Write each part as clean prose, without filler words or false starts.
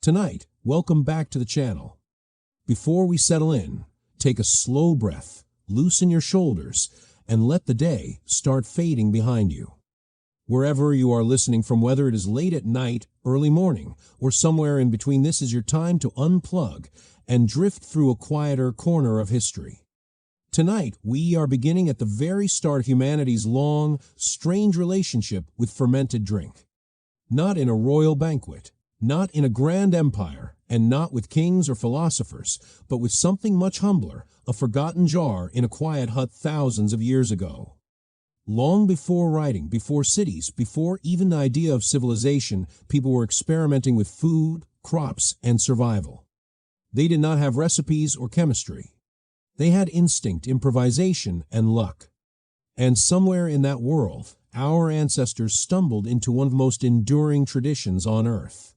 Tonight, welcome back to the channel. Before we settle in, take a slow breath, loosen your shoulders, and let the day start fading behind you. Wherever you are listening from, whether it is late at night, early morning, or somewhere in between, this is your time to unplug and drift through a quieter corner of history. Tonight, we are beginning at the very start of humanity's long, strange relationship with fermented drink. Not in a royal banquet, not in a grand empire, and not with kings or philosophers, but with something much humbler, a forgotten jar in a quiet hut thousands of years ago. Long before writing, before cities, before even the idea of civilization, people were experimenting with food, crops, and survival. They did not have recipes or chemistry. They had instinct, improvisation, and luck. And somewhere in that world, our ancestors stumbled into one of the most enduring traditions on Earth.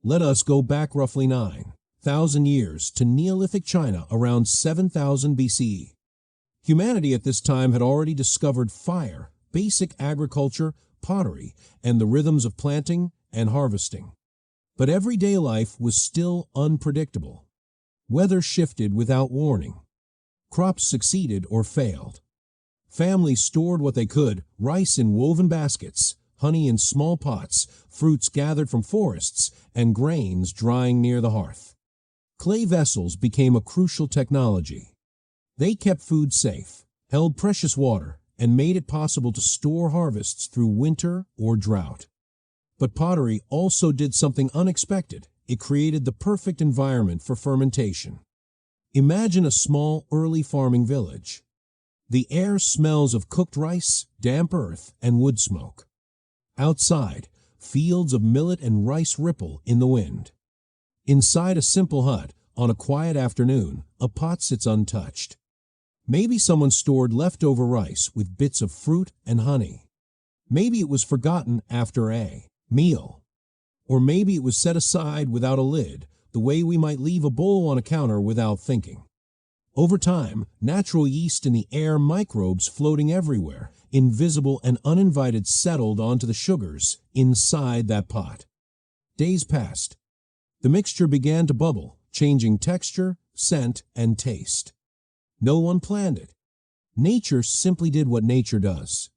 Let us go back roughly 9,000 years to Neolithic China around 7000 BCE. Humanity at this time had already discovered fire, basic agriculture, pottery, and the rhythms of planting and harvesting. But everyday life was still unpredictable. Weather shifted without warning. Crops succeeded or failed. Families stored what they could, rice in woven baskets, honey in small pots, fruits gathered from forests, and grains drying near the hearth. Clay vessels became a crucial technology. They kept food safe, held precious water, and made it possible to store harvests through winter or drought. But pottery also did something unexpected. It created the perfect environment for fermentation. Imagine a small, early farming village. The air smells of cooked rice, damp earth, and wood smoke. Outside, fields of millet and rice ripple in the wind. Inside a simple hut, on a quiet afternoon, a pot sits untouched. Maybe someone stored leftover rice with bits of fruit and honey. Maybe it was forgotten after a meal. Or maybe it was set aside without a lid, the way we might leave a bowl on a counter without thinking. Over time, natural yeast in the air, microbes floating everywhere, invisible and uninvited, settled onto the sugars inside that pot. Days passed. The mixture began to bubble, changing texture, scent, and taste. No one planned it. Nature simply did what nature does.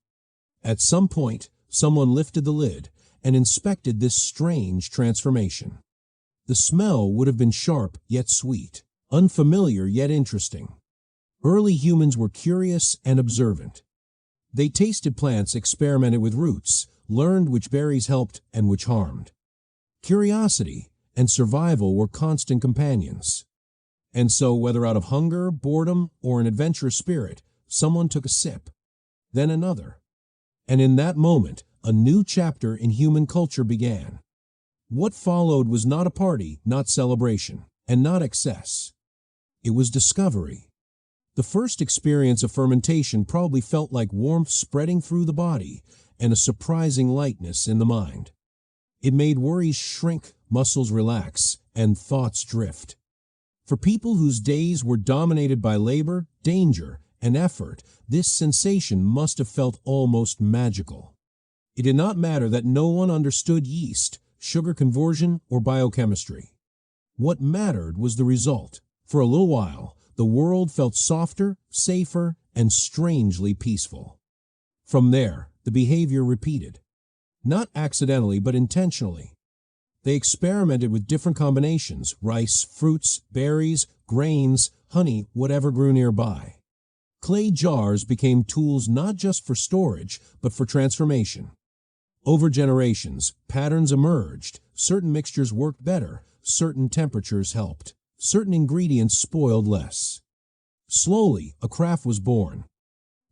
At some point, someone lifted the lid and inspected this strange transformation. The smell would have been sharp yet sweet, unfamiliar yet interesting. Early humans were curious and observant. They tasted plants, experimented with roots, learned which berries helped and which harmed. Curiosity and survival were constant companions. And so, whether out of hunger, boredom, or an adventurous spirit, someone took a sip, then another. And in that moment, a new chapter in human culture began. What followed was not a party, not celebration, and not excess. It was discovery. The first experience of fermentation probably felt like warmth spreading through the body and a surprising lightness in the mind. It made worries shrink, muscles relax, and thoughts drift. For people whose days were dominated by labor, danger, and effort, this sensation must have felt almost magical. It did not matter that no one understood yeast, sugar conversion, or biochemistry. What mattered was the result. For a little while, the world felt softer, safer, and strangely peaceful. From there, the behavior repeated. Not accidentally, but intentionally. They experimented with different combinations: rice, fruits, berries, grains, honey, whatever grew nearby. Clay jars became tools not just for storage, but for transformation. Over generations, patterns emerged. Certain mixtures worked better, certain temperatures helped, certain ingredients spoiled less. Slowly, a craft was born.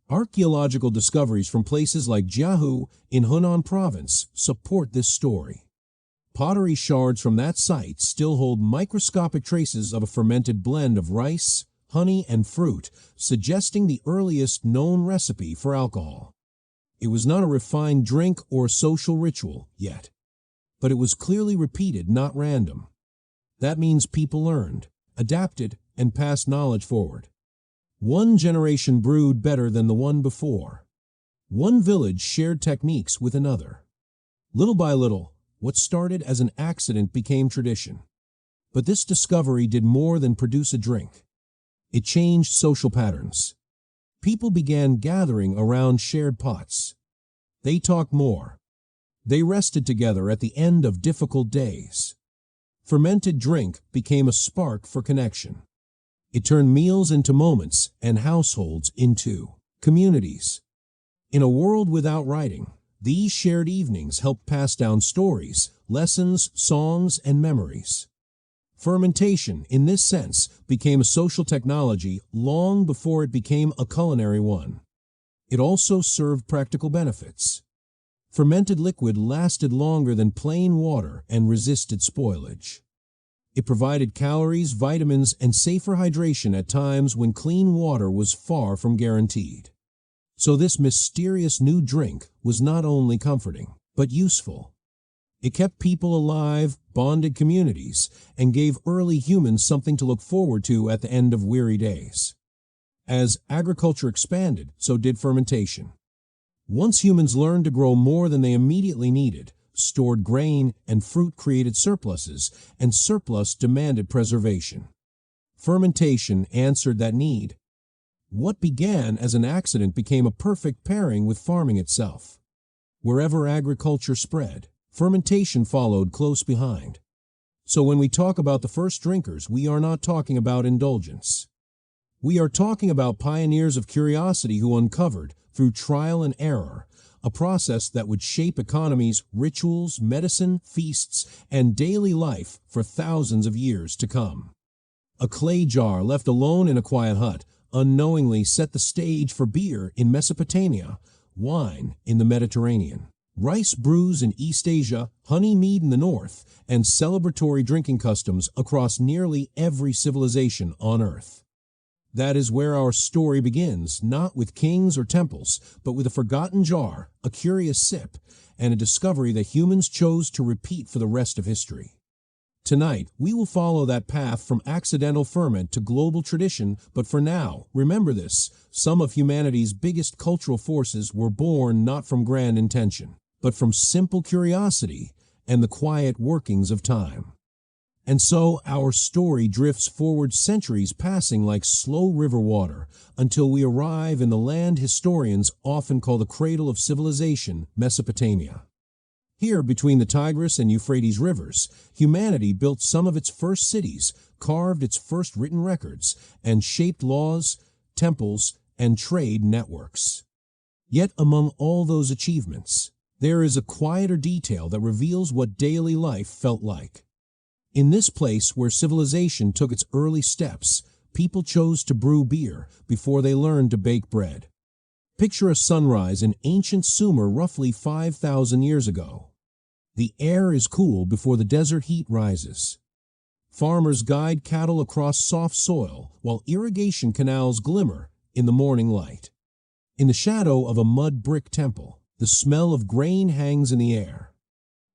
Archaeological discoveries from places like Jiahu in Hunan province support this story. Pottery shards from that site still hold microscopic traces of a fermented blend of rice, honey, and fruit, suggesting the earliest known recipe for alcohol. It was not a refined drink or a social ritual yet, but it was clearly repeated, not random. That means people learned, adapted, and passed knowledge forward. One generation brewed better than the one before. One village shared techniques with another. Little by little, What started as an accident became tradition. But this discovery did more than produce a drink. It changed social patterns. People began gathering around shared pots. They talked more. They rested together at the end of difficult days. Fermented drink became a spark for connection. It turned meals into moments and households into communities. In a world without writing, these shared evenings helped pass down stories, lessons, songs, and memories. Fermentation, in this sense, became a social technology long before it became a culinary one. It also served practical benefits. Fermented liquid lasted longer than plain water and resisted spoilage. It provided calories, vitamins, and safer hydration at times when clean water was far from guaranteed. So this mysterious new drink was not only comforting, but useful. It kept people alive, bonded communities, and gave early humans something to look forward to at the end of weary days. As agriculture expanded, so did fermentation. Once humans learned to grow more than they immediately needed, stored grain and fruit created surpluses, and surplus demanded preservation. Fermentation answered that need. What began as an accident became a perfect pairing with farming itself. Wherever agriculture spread, fermentation followed close behind. So when we talk about the first drinkers, we are not talking about indulgence. We are talking about pioneers of curiosity who uncovered, through trial and error, a process that would shape economies, rituals, medicine, feasts, and daily life for thousands of years to come. A clay jar left alone in a quiet hut unknowingly set the stage for beer in Mesopotamia, wine in the Mediterranean, rice brews in East Asia, honey mead in the north, and celebratory drinking customs across nearly every civilization on Earth. That is where our story begins, not with kings or temples, but with a forgotten jar, a curious sip, and a discovery that humans chose to repeat for the rest of history. Tonight, we will follow that path from accidental ferment to global tradition, but for now, remember this, some of humanity's biggest cultural forces were born not from grand intention, but from simple curiosity and the quiet workings of time. And so our story drifts forward, centuries passing like slow river water, until we arrive in the land historians often call the cradle of civilization, Mesopotamia. Here, between the Tigris and Euphrates rivers, humanity built some of its first cities, carved its first written records, and shaped laws, temples, and trade networks. Yet among all those achievements, there is a quieter detail that reveals what daily life felt like. In this place where civilization took its early steps, people chose to brew beer before they learned to bake bread. Picture a sunrise in ancient Sumer roughly 5,000 years ago. The air is cool before the desert heat rises. Farmers guide cattle across soft soil while irrigation canals glimmer in the morning light. In the shadow of a mud brick temple, the smell of grain hangs in the air.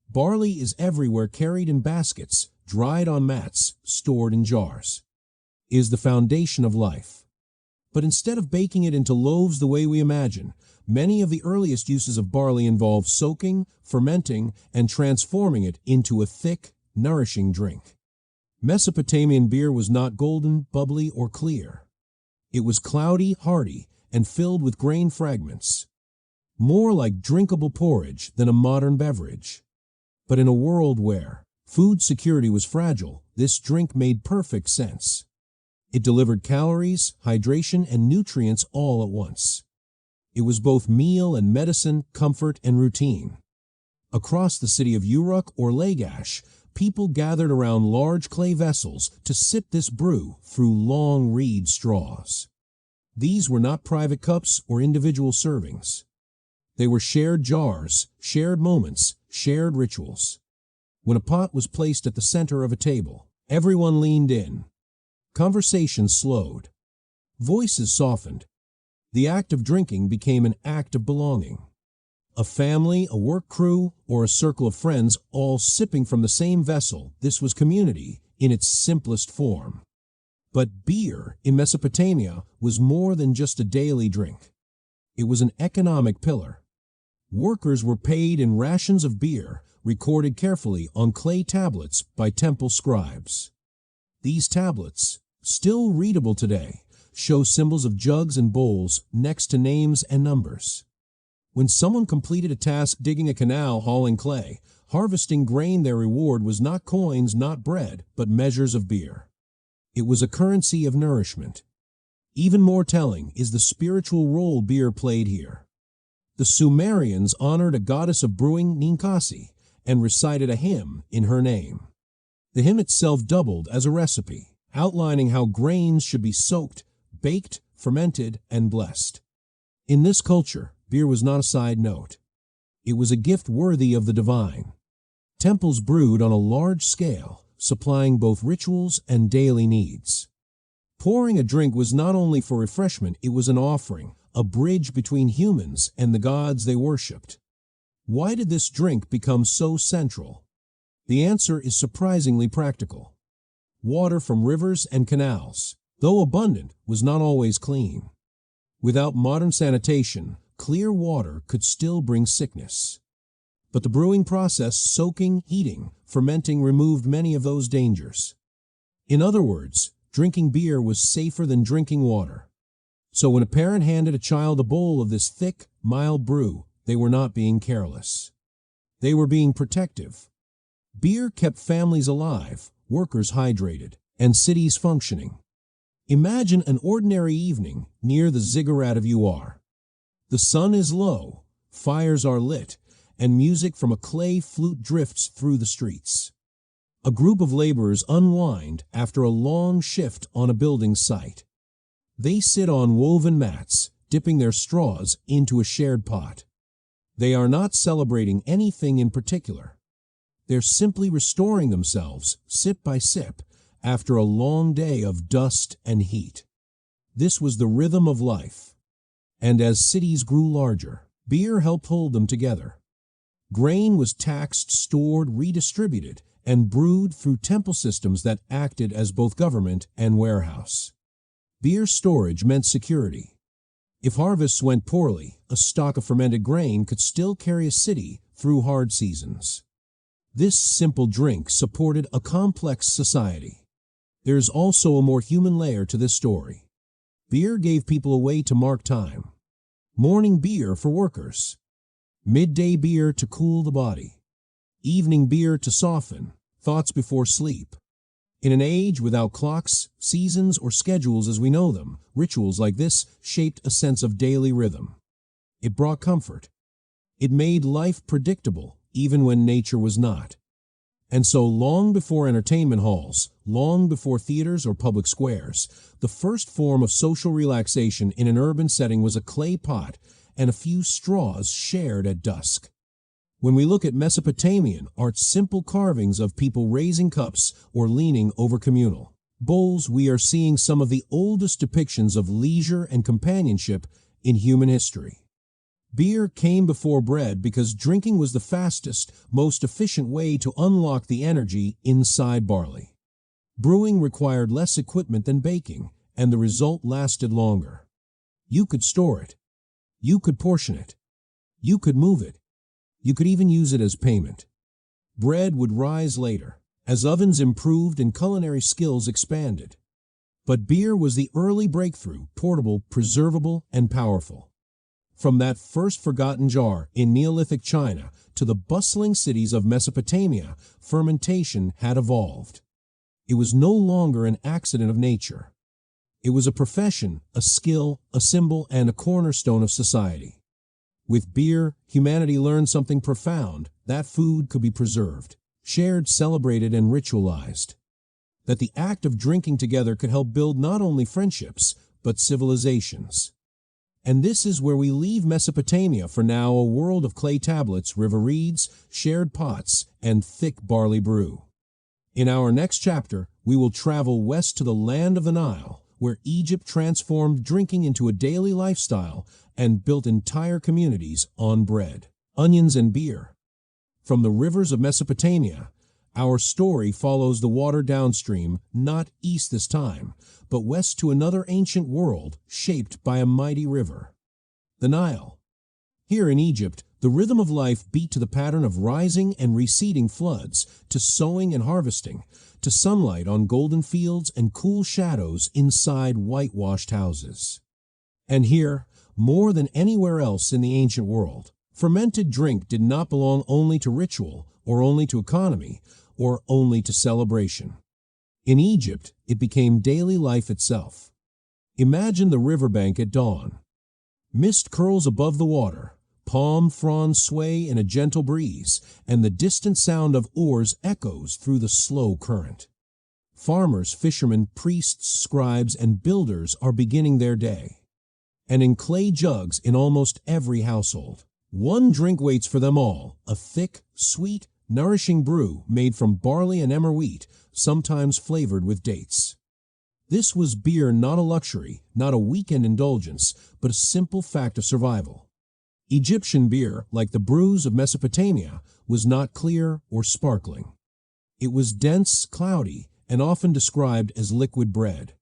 Barley is everywhere, carried in baskets, dried on mats, stored in jars. It is the foundation of life. But instead of baking it into loaves the way we imagine, many of the earliest uses of barley involve soaking, fermenting, and transforming it into a thick, nourishing drink. Mesopotamian beer was not golden, bubbly, or clear. It was cloudy, hearty, and filled with grain fragments. More like drinkable porridge than a modern beverage. But in a world where food security was fragile, this drink made perfect sense. It delivered calories, hydration, and nutrients all at once. It was both meal and medicine, comfort and routine. Across the city of Uruk or Lagash, people gathered around large clay vessels to sip this brew through long reed straws. These were not private cups or individual servings. They were shared jars, shared moments, shared rituals. When a pot was placed at the center of a table, everyone leaned in. Conversation slowed. Voices softened. The act of drinking became an act of belonging. A family, a work crew, or a circle of friends all sipping from the same vessel, this was community in its simplest form. But beer in Mesopotamia was more than just a daily drink. It was an economic pillar. Workers were paid in rations of beer, recorded carefully on clay tablets by temple scribes. These tablets, still readable today, show symbols of jugs and bowls next to names and numbers. When someone completed a task digging a canal hauling clay, harvesting grain, their reward was not coins, not bread, but measures of beer. It was a currency of nourishment. Even more telling is the spiritual role beer played here. The Sumerians honored a goddess of brewing, Ninkasi, and recited a hymn in her name. The hymn itself doubled as a recipe, outlining how grains should be soaked, baked, fermented, and blessed. In this culture, beer was not a side note. It was a gift worthy of the divine. Temples brewed on a large scale, supplying both rituals and daily needs. Pouring a drink was not only for refreshment, it was an offering, a bridge between humans and the gods they worshipped. Why did this drink become so central? The answer is surprisingly practical. Water from rivers and canals, though abundant, was not always clean. Without modern sanitation, clear water could still bring sickness. But the brewing process, soaking, heating, fermenting, removed many of those dangers. In other words, drinking beer was safer than drinking water. So when a parent handed a child a bowl of this thick, mild brew, they were not being careless. They were being protective. Beer kept families alive, workers hydrated, and cities functioning. Imagine an ordinary evening near the ziggurat of Uar. The sun is low, fires are lit, and music from a clay flute drifts through the streets. A group of laborers unwind after a long shift on a building site. They sit on woven mats, dipping their straws into a shared pot. They are not celebrating anything in particular. They're simply restoring themselves, sip by sip, after a long day of dust and heat. This was the rhythm of life. And as cities grew larger, beer helped hold them together. Grain was taxed, stored, redistributed, and brewed through temple systems that acted as both government and warehouse. Beer storage meant security. If harvests went poorly, a stock of fermented grain could still carry a city through hard seasons. This simple drink supported a complex society. There is also a more human layer to this story. Beer gave people a way to mark time. Morning beer for workers. Midday beer to cool the body. Evening beer to soften thoughts before sleep. In an age without clocks, seasons, or schedules as we know them, rituals like this shaped a sense of daily rhythm. It brought comfort. It made life predictable, even when nature was not. And so long before entertainment halls, long before theaters or public squares, the first form of social relaxation in an urban setting was a clay pot and a few straws shared at dusk. When we look at Mesopotamian art, simple carvings of people raising cups or leaning over communal bowls, we are seeing some of the oldest depictions of leisure and companionship in human history. Beer came before bread because drinking was the fastest, most efficient way to unlock the energy inside barley. Brewing required less equipment than baking, and the result lasted longer. You could store it. You could portion it. You could move it. You could even use it as payment. Bread would rise later, as ovens improved and culinary skills expanded. But beer was the early breakthrough, portable, preservable, and powerful. From that first forgotten jar in Neolithic China to the bustling cities of Mesopotamia, fermentation had evolved. It was no longer an accident of nature. It was a profession, a skill, a symbol, and a cornerstone of society. With beer, humanity learned something profound: that food could be preserved, shared, celebrated, and ritualized. That the act of drinking together could help build not only friendships, but civilizations. And this is where we leave Mesopotamia for now, a world of clay tablets, river reeds, shared pots, and thick barley brew. In our next chapter, we will travel west to the land of the Nile, where Egypt transformed drinking into a daily lifestyle and built entire communities on bread, onions, and beer. From the rivers of Mesopotamia, our story follows the water downstream, not east this time, but west to another ancient world shaped by a mighty river, the Nile. Here in Egypt, The rhythm of life beat to the pattern of rising and receding floods, to sowing and harvesting, to sunlight on golden fields and cool shadows inside whitewashed houses. And here, more than anywhere else in the ancient world, fermented drink did not belong only to ritual, or only to economy, or only to celebration. In Egypt, it became daily life itself. Imagine the riverbank at dawn. Mist curls above the water, palm fronds sway in a gentle breeze, and the distant sound of oars echoes through the slow current. Farmers, fishermen, priests, scribes, and builders are beginning their day. And in clay jugs in almost every household, one drink waits for them all, a thick, sweet, nourishing brew made from barley and emmer wheat, sometimes flavored with dates. This was beer, not a luxury, not a weekend indulgence, but a simple fact of survival. Egyptian beer, like the Brews of Mesopotamia, was not clear or sparkling. It was dense, cloudy, and often described as liquid bread.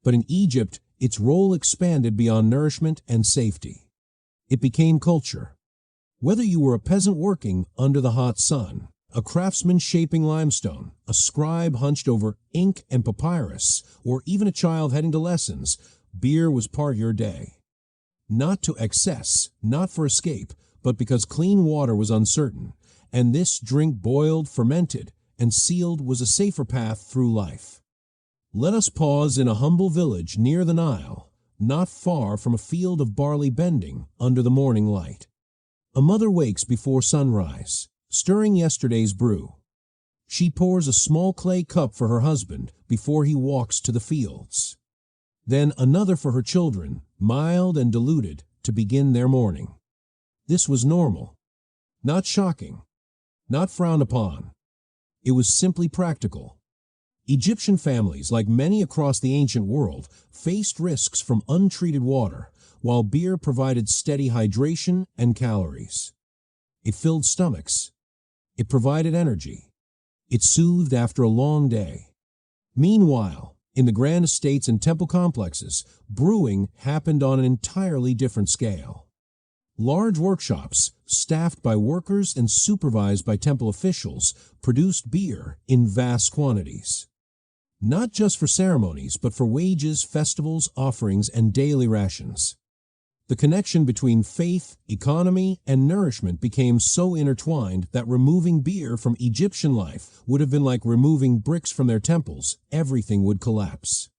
But in Egypt, its role expanded beyond nourishment and safety. It became culture. Whether you were a peasant working under the hot sun, a craftsman shaping limestone, a scribe hunched over ink and papyrus, or even a child heading to lessons, beer was part of your day. Not to excess, not for escape, but because clean water was uncertain, and this drink boiled, fermented, and sealed was a safer path through life. Let us pause in a humble village near the Nile, not far from a field of barley bending under the morning light. A mother wakes before sunrise, stirring yesterday's brew. She pours a small clay cup for her husband before he walks to the fields. Then another for her children, mild and diluted, to begin their morning. This was normal, not shocking, not frowned upon. It was simply practical. Egyptian families, like many across the ancient world, faced risks from untreated water, while beer provided steady hydration and calories. It filled stomachs. It provided energy. It soothed after a long day. Meanwhile, in the grand estates and temple complexes, brewing happened on an entirely different scale. Large workshops, staffed by workers and supervised by temple officials, produced beer in vast quantities. Not just for ceremonies, but for wages, festivals, offerings, and daily rations. The connection between faith, economy, and nourishment became so intertwined that removing beer from Egyptian life would have been like removing bricks from their temples. Everything would collapse.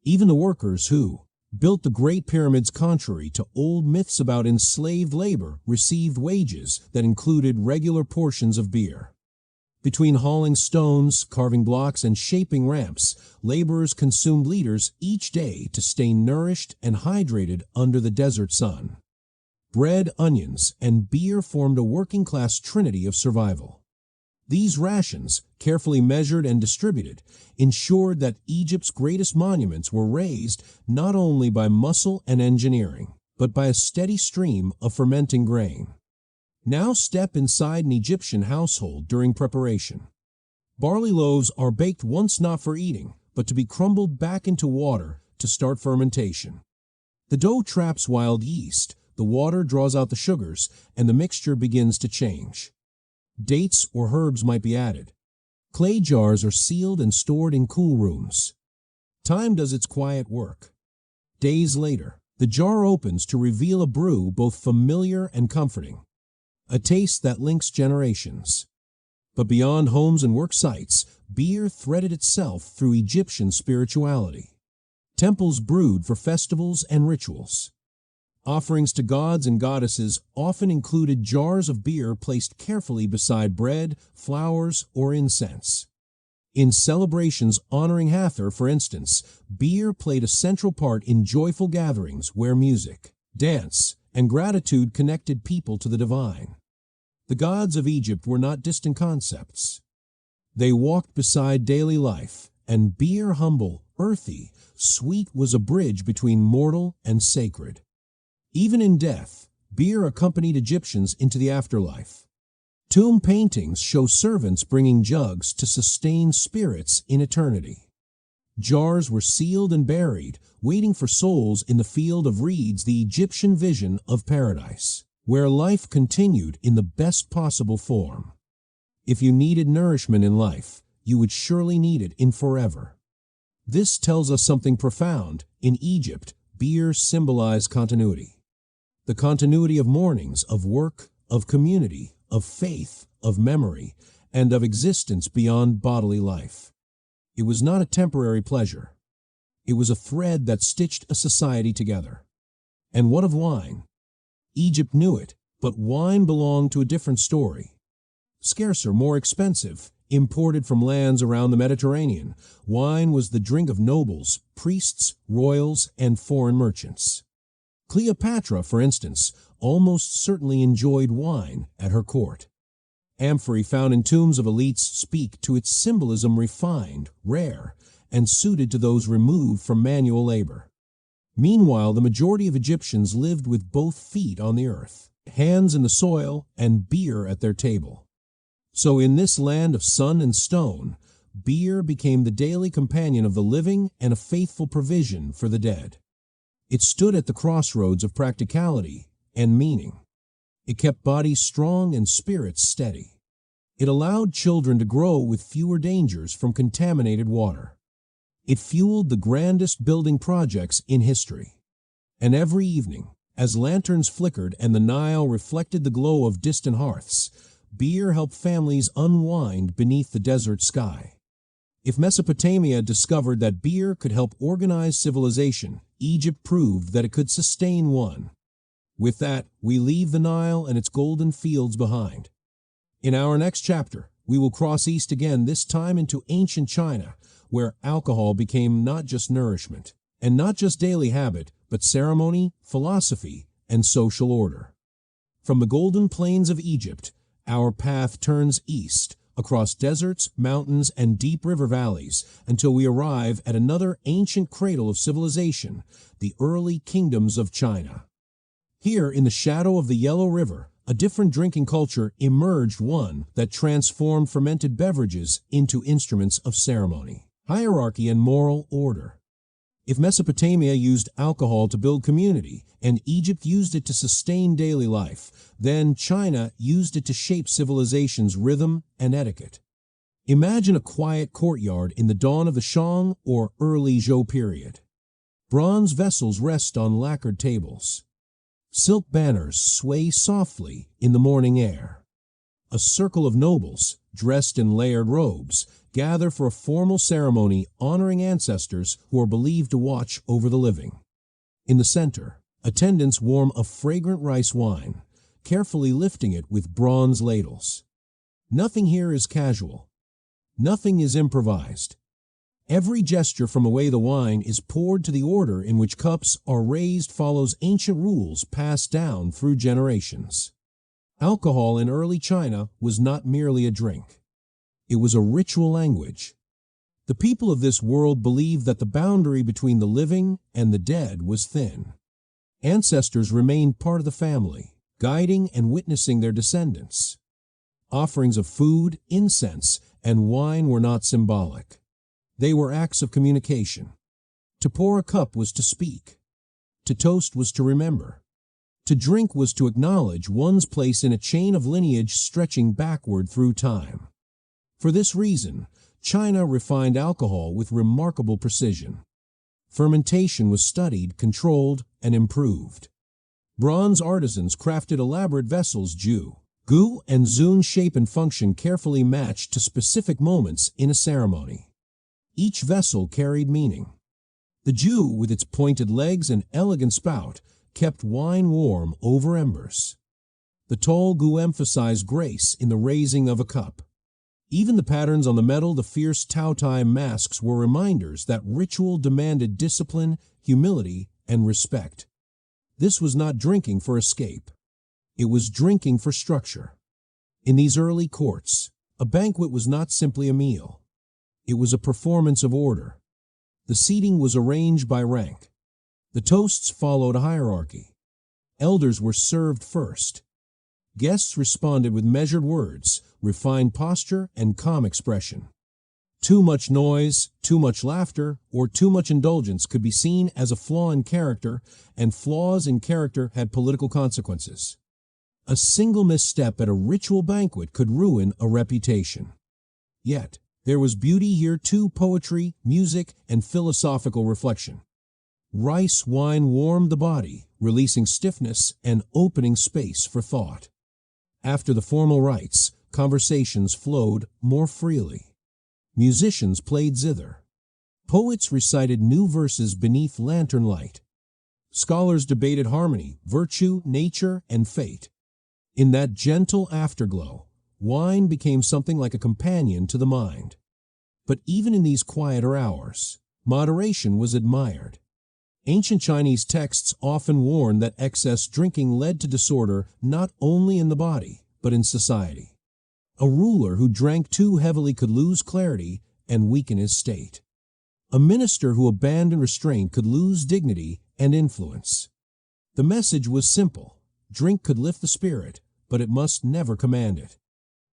Even the workers who built the Great Pyramids, contrary to old myths about enslaved labor, received wages that included regular portions of beer. Between hauling stones, carving blocks, and shaping ramps, laborers consumed liters each day to stay nourished and hydrated under the desert sun. Bread, onions, and beer formed a working-class trinity of survival. These rations, carefully measured and distributed, ensured that Egypt's greatest monuments were raised not only by muscle and engineering, but by a steady stream of fermenting grain. Now step inside an Egyptian household during preparation. Barley loaves are baked once not for eating, but to be crumbled back into water to start fermentation. The dough traps wild yeast, the water draws out the sugars, and the mixture begins to change. Dates or herbs might be added. Clay jars are sealed and stored in cool rooms. Time does its quiet work. Days later, the jar opens to reveal a brew both familiar and comforting. A taste that links generations. But beyond homes and work sites, beer threaded itself through Egyptian spirituality. Temples brewed for festivals and rituals. Offerings to gods and goddesses often included jars of beer placed carefully beside bread, flowers, or incense. In celebrations honoring Hathor, for instance, beer played a central part in joyful gatherings where music, dance, and gratitude connected people to the divine. The gods of Egypt were not distant concepts. They walked beside daily life, and beer, humble, earthy, sweet, was a bridge between mortal and sacred. Even in death, beer accompanied Egyptians into the afterlife. Tomb paintings show servants bringing jugs to sustain spirits in eternity. Jars were sealed and buried, waiting for souls in the field of reeds, the Egyptian vision of paradise. where life continued in the best possible form. If you needed nourishment in life, you would surely need it in forever. This tells us something profound. In Egypt, beer symbolized continuity. The continuity of mornings, of work, of community, of faith, of memory, and of existence beyond bodily life. It was not a temporary pleasure. It was a thread that stitched a society together. And what of wine? Egypt knew it, but wine belonged to a different story. Scarcer, more expensive, imported from lands around the Mediterranean, wine was the drink of nobles, priests, royals, and foreign merchants. Cleopatra, for instance, almost certainly enjoyed wine at her court. Amphorae found in tombs of elites speak to its symbolism refined, rare, and suited to those removed from manual labor. Meanwhile, the majority of Egyptians lived with both feet on the earth, hands in the soil, and beer at their table. So in this land of sun and stone, beer became the daily companion of the living and a faithful provision for the dead. It stood at the crossroads of practicality and meaning. It kept bodies strong and spirits steady. It allowed children to grow with fewer dangers from contaminated water. It fueled the grandest building projects in history. And every evening, as lanterns flickered and the Nile reflected the glow of distant hearths, beer helped families unwind beneath the desert sky. If Mesopotamia discovered that beer could help organize civilization, Egypt proved that it could sustain one. With that, we leave the Nile and its golden fields behind. In our next chapter, we will cross east again, this time into ancient China, where alcohol became not just nourishment, and not just daily habit, but ceremony, philosophy, and social order. From the golden plains of Egypt, our path turns east, across deserts, mountains, and deep river valleys, until we arrive at another ancient cradle of civilization, the early kingdoms of China. Here, in the shadow of the Yellow River, a different drinking culture emerged, one that transformed fermented beverages into instruments of ceremony, hierarchy, and moral order. If Mesopotamia used alcohol to build community, and Egypt used it to sustain daily life, then China used it to shape civilization's rhythm and etiquette. Imagine a quiet courtyard in the dawn of the Shang or early Zhou period. Bronze vessels rest on lacquered tables. Silk banners sway softly in the morning air. A circle of nobles, dressed in layered robes, gather for a formal ceremony honoring ancestors who are believed to watch over the living. In the center, attendants warm a fragrant rice wine, carefully lifting it with bronze ladles. Nothing here is casual. Nothing is improvised. Every gesture from away the wine is poured to the order in which cups are raised follows ancient rules passed down through generations. Alcohol in early China was not merely a drink. It was a ritual language. The people of this world believed that the boundary between the living and the dead was thin. Ancestors remained part of the family, guiding and witnessing their descendants. Offerings of food, incense, and wine were not symbolic. They were acts of communication. To pour a cup was to speak. To toast was to remember. To drink was to acknowledge one's place in a chain of lineage stretching backward through time. For this reason, China refined alcohol with remarkable precision. Fermentation was studied, controlled, and improved. Bronze artisans crafted elaborate vessels gu and zun shape and function carefully matched to specific moments in a ceremony. Each vessel carried meaning. The ju, with its pointed legs and elegant spout, kept wine warm over embers. The tall gu emphasized grace in the raising of a cup. Even the patterns on the metal, the fierce Taotai masks, were reminders that ritual demanded discipline, humility, and respect. This was not drinking for escape. It was drinking for structure. In these early courts, a banquet was not simply a meal. It was a performance of order. The seating was arranged by rank. The toasts followed a hierarchy. Elders were served first. Guests responded with measured words, refined posture, and calm expression. Too much noise, too much laughter, or too much indulgence could be seen as a flaw in character, and flaws in character had political consequences. A single misstep at a ritual banquet could ruin a reputation. Yet, there was beauty here too: poetry, music, and philosophical reflection. Rice wine warmed the body, releasing stiffness and opening space for thought. After the formal rites, conversations flowed more freely. Musicians played zither. Poets recited new verses beneath lantern light. Scholars debated harmony, virtue, nature, and fate. In that gentle afterglow, wine became something like a companion to the mind. But even in these quieter hours, moderation was admired. Ancient Chinese texts often warned that excess drinking led to disorder not only in the body, but in society. A ruler who drank too heavily could lose clarity and weaken his state. A minister who abandoned restraint could lose dignity and influence. The message was simple: drink could lift the spirit, but it must never command it.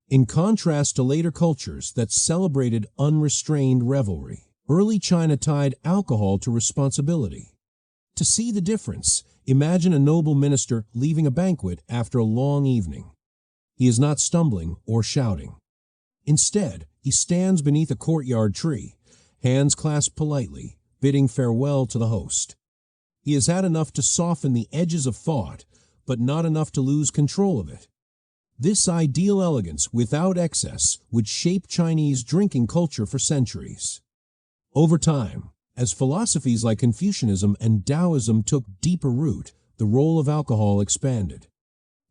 In contrast to later cultures that celebrated unrestrained revelry, early China tied alcohol to responsibility. To see the difference, imagine a noble minister leaving a banquet after a long evening. He is not stumbling or shouting. Instead, he stands beneath a courtyard tree, hands clasped politely, bidding farewell to the host. He has had enough to soften the edges of thought, but not enough to lose control of it. This ideal elegance, without excess, would shape Chinese drinking culture for centuries. Over time, as philosophies like Confucianism and Taoism took deeper root, the role of alcohol expanded.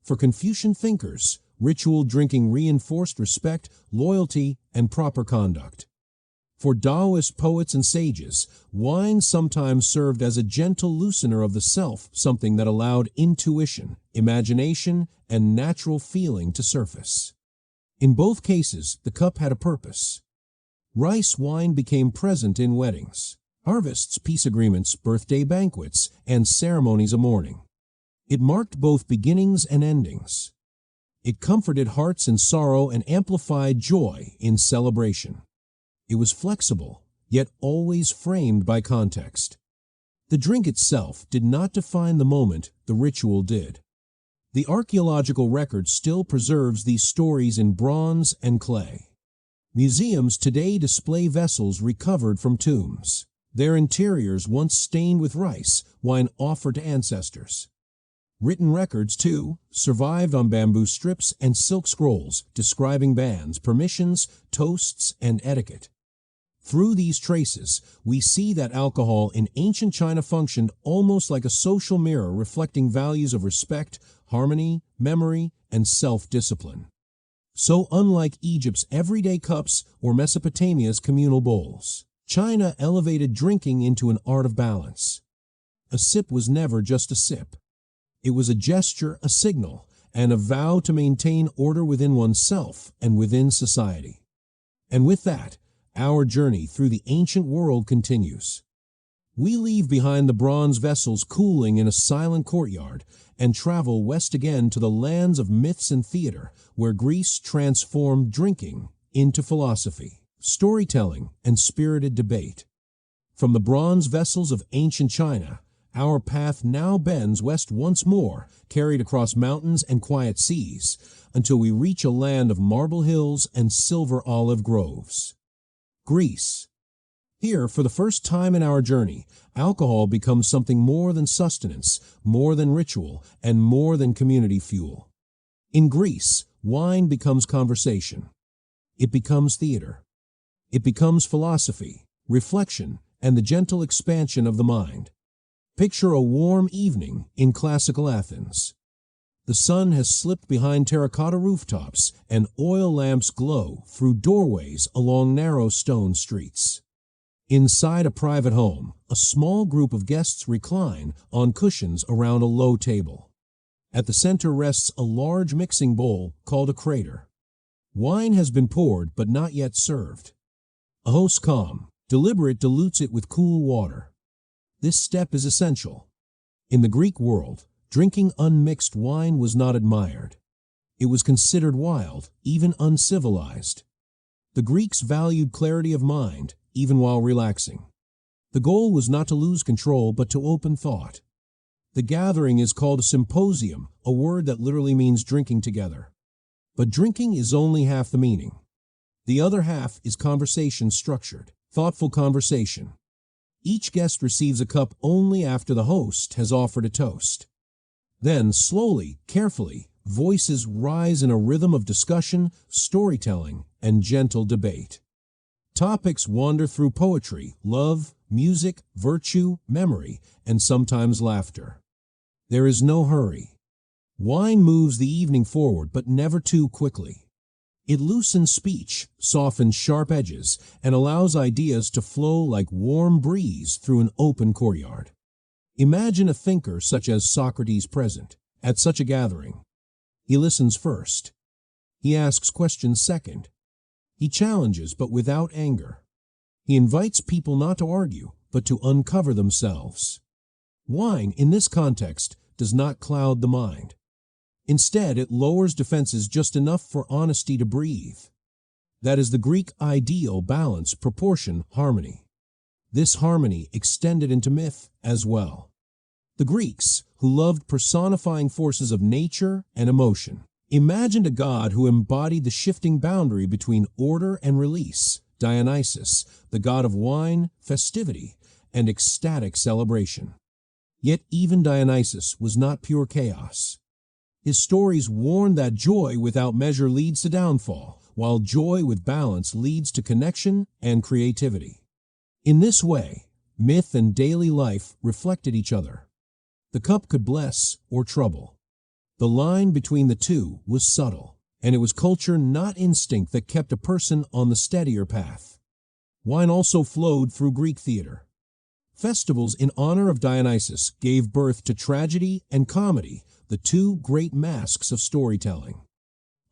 For Confucian thinkers, ritual drinking reinforced respect, loyalty, and proper conduct. For Taoist poets and sages, wine sometimes served as a gentle loosener of the self, something that allowed intuition, imagination, and natural feeling to surface. In both cases, the cup had a purpose. Rice wine became present in weddings, harvests, peace agreements, birthday banquets, and ceremonies of mourning. It marked both beginnings and endings. It comforted hearts in sorrow and amplified joy in celebration. It was flexible, yet always framed by context. The drink itself did not define the moment, the ritual did. The archaeological record still preserves these stories in bronze and clay. Museums today display vessels recovered from tombs, their interiors once stained with rice, wine offered to ancestors. Written records, too, survived on bamboo strips and silk scrolls describing bans, permissions, toasts, and etiquette. Through these traces, we see that alcohol in ancient China functioned almost like a social mirror reflecting values of respect, harmony, memory, and self-discipline. So unlike Egypt's everyday cups or Mesopotamia's communal bowls, China elevated drinking into an art of balance. A sip was never just a sip. It was a gesture, a signal, and a vow to maintain order within oneself and within society. And with that, our journey through the ancient world continues. We leave behind the bronze vessels cooling in a silent courtyard and travel west again to the lands of myths and theater, where Greece transformed drinking into philosophy, storytelling, and spirited debate. From the bronze vessels of ancient China, our path now bends west once more, carried across mountains and quiet seas, until we reach a land of marble hills and silver olive groves. Greece. Here, for the first time in our journey, alcohol becomes something more than sustenance, more than ritual, and more than community fuel. In Greece, wine becomes conversation. It becomes theater. It becomes philosophy, reflection, and the gentle expansion of the mind. Picture a warm evening in classical Athens. The sun has slipped behind terracotta rooftops, and oil lamps glow through doorways along narrow stone streets. Inside a private home, a small group of guests recline on cushions around a low table. At the center rests a large mixing bowl called a crater. Wine has been poured but not yet served. A host calm, deliberate, dilutes it with cool water. This step is essential. In the Greek world, drinking unmixed wine was not admired. It was considered wild, even uncivilized. The Greeks valued clarity of mind, even while relaxing. The goal was not to lose control, but to open thought. The gathering is called a symposium, a word that literally means drinking together. But drinking is only half the meaning. The other half is conversation structured, thoughtful conversation. Each guest receives a cup only after the host has offered a toast. Then, slowly, carefully, voices rise in a rhythm of discussion, storytelling, and gentle debate. Topics wander through poetry, love, music, virtue, memory, and sometimes laughter. There is no hurry. Wine moves the evening forward, but never too quickly. It loosens speech, softens sharp edges, and allows ideas to flow like warm breeze through an open courtyard. Imagine a thinker such as Socrates present at such a gathering. He listens first. He asks questions second. He challenges, but without anger. He invites people not to argue, but to uncover themselves. Wine, in this context, does not cloud the mind. Instead, it lowers defenses just enough for honesty to breathe. That is the Greek ideal: balance, proportion, harmony. This harmony extended into myth as well. The Greeks, who loved personifying forces of nature and emotion, imagined a god who embodied the shifting boundary between order and release: Dionysus, the god of wine, festivity, and ecstatic celebration. Yet even Dionysus was not pure chaos. His stories warn that joy without measure leads to downfall, while joy with balance leads to connection and creativity. In this way, myth and daily life reflected each other. The cup could bless or trouble. The line between the two was subtle, and it was culture, not instinct, that kept a person on the steadier path. Wine also flowed through Greek theater. Festivals in honor of Dionysus gave birth to tragedy and comedy, the two great masks of storytelling.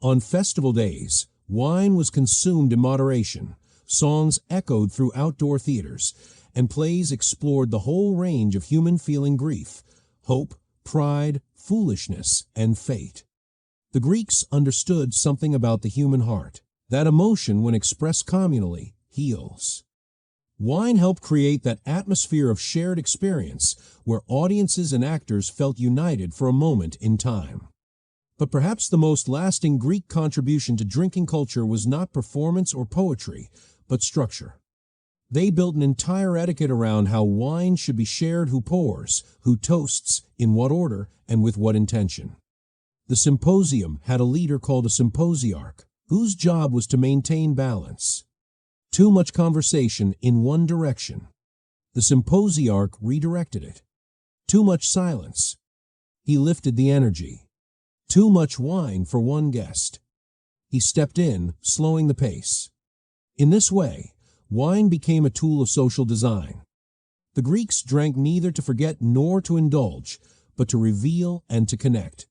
On festival days, wine was consumed in moderation, songs echoed through outdoor theaters, and plays explored the whole range of human feeling: grief, hope, pride, foolishness, and fate. The Greeks understood something about the human heart. That emotion, when expressed communally, heals. Wine helped create that atmosphere of shared experience where audiences and actors felt united for a moment in time. But perhaps the most lasting Greek contribution to drinking culture was not performance or poetry, but structure. They built an entire etiquette around how wine should be shared: who pours, who toasts, in what order, and with what intention. The symposium had a leader called a symposiarch, whose job was to maintain balance. Too much conversation in one direction. The symposiarch redirected it. Too much silence. He lifted the energy. Too much wine for one guest. He stepped in, slowing the pace. In this way, wine became a tool of social design. The Greeks drank neither to forget nor to indulge, but to reveal and to connect.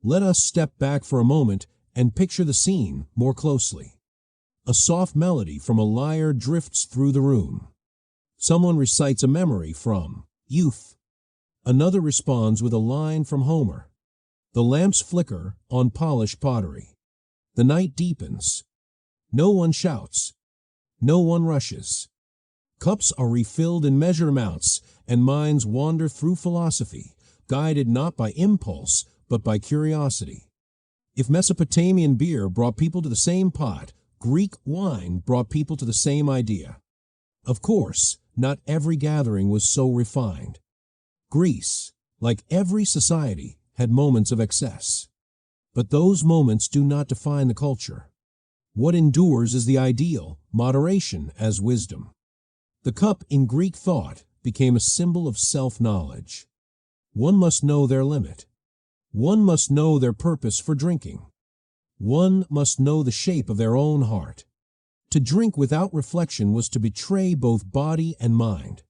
Let us step back for a moment and picture the scene more closely. A soft melody from a lyre drifts through the room. Someone recites a memory from youth. Another responds with a line from Homer. The lamps flicker on polished pottery. The night deepens. No one shouts. No one rushes. Cups are refilled in measured amounts, and minds wander through philosophy, guided not by impulse, but by curiosity. If Mesopotamian beer brought people to the same pot, Greek wine brought people to the same idea. Of course, not every gathering was so refined. Greece, like every society, had moments of excess. But those moments do not define the culture. What endures is the ideal, moderation as wisdom. The cup in Greek thought became a symbol of self-knowledge. One must know their limit. One must know their purpose for drinking. One must know the shape of their own heart. To drink without reflection was to betray both body and mind.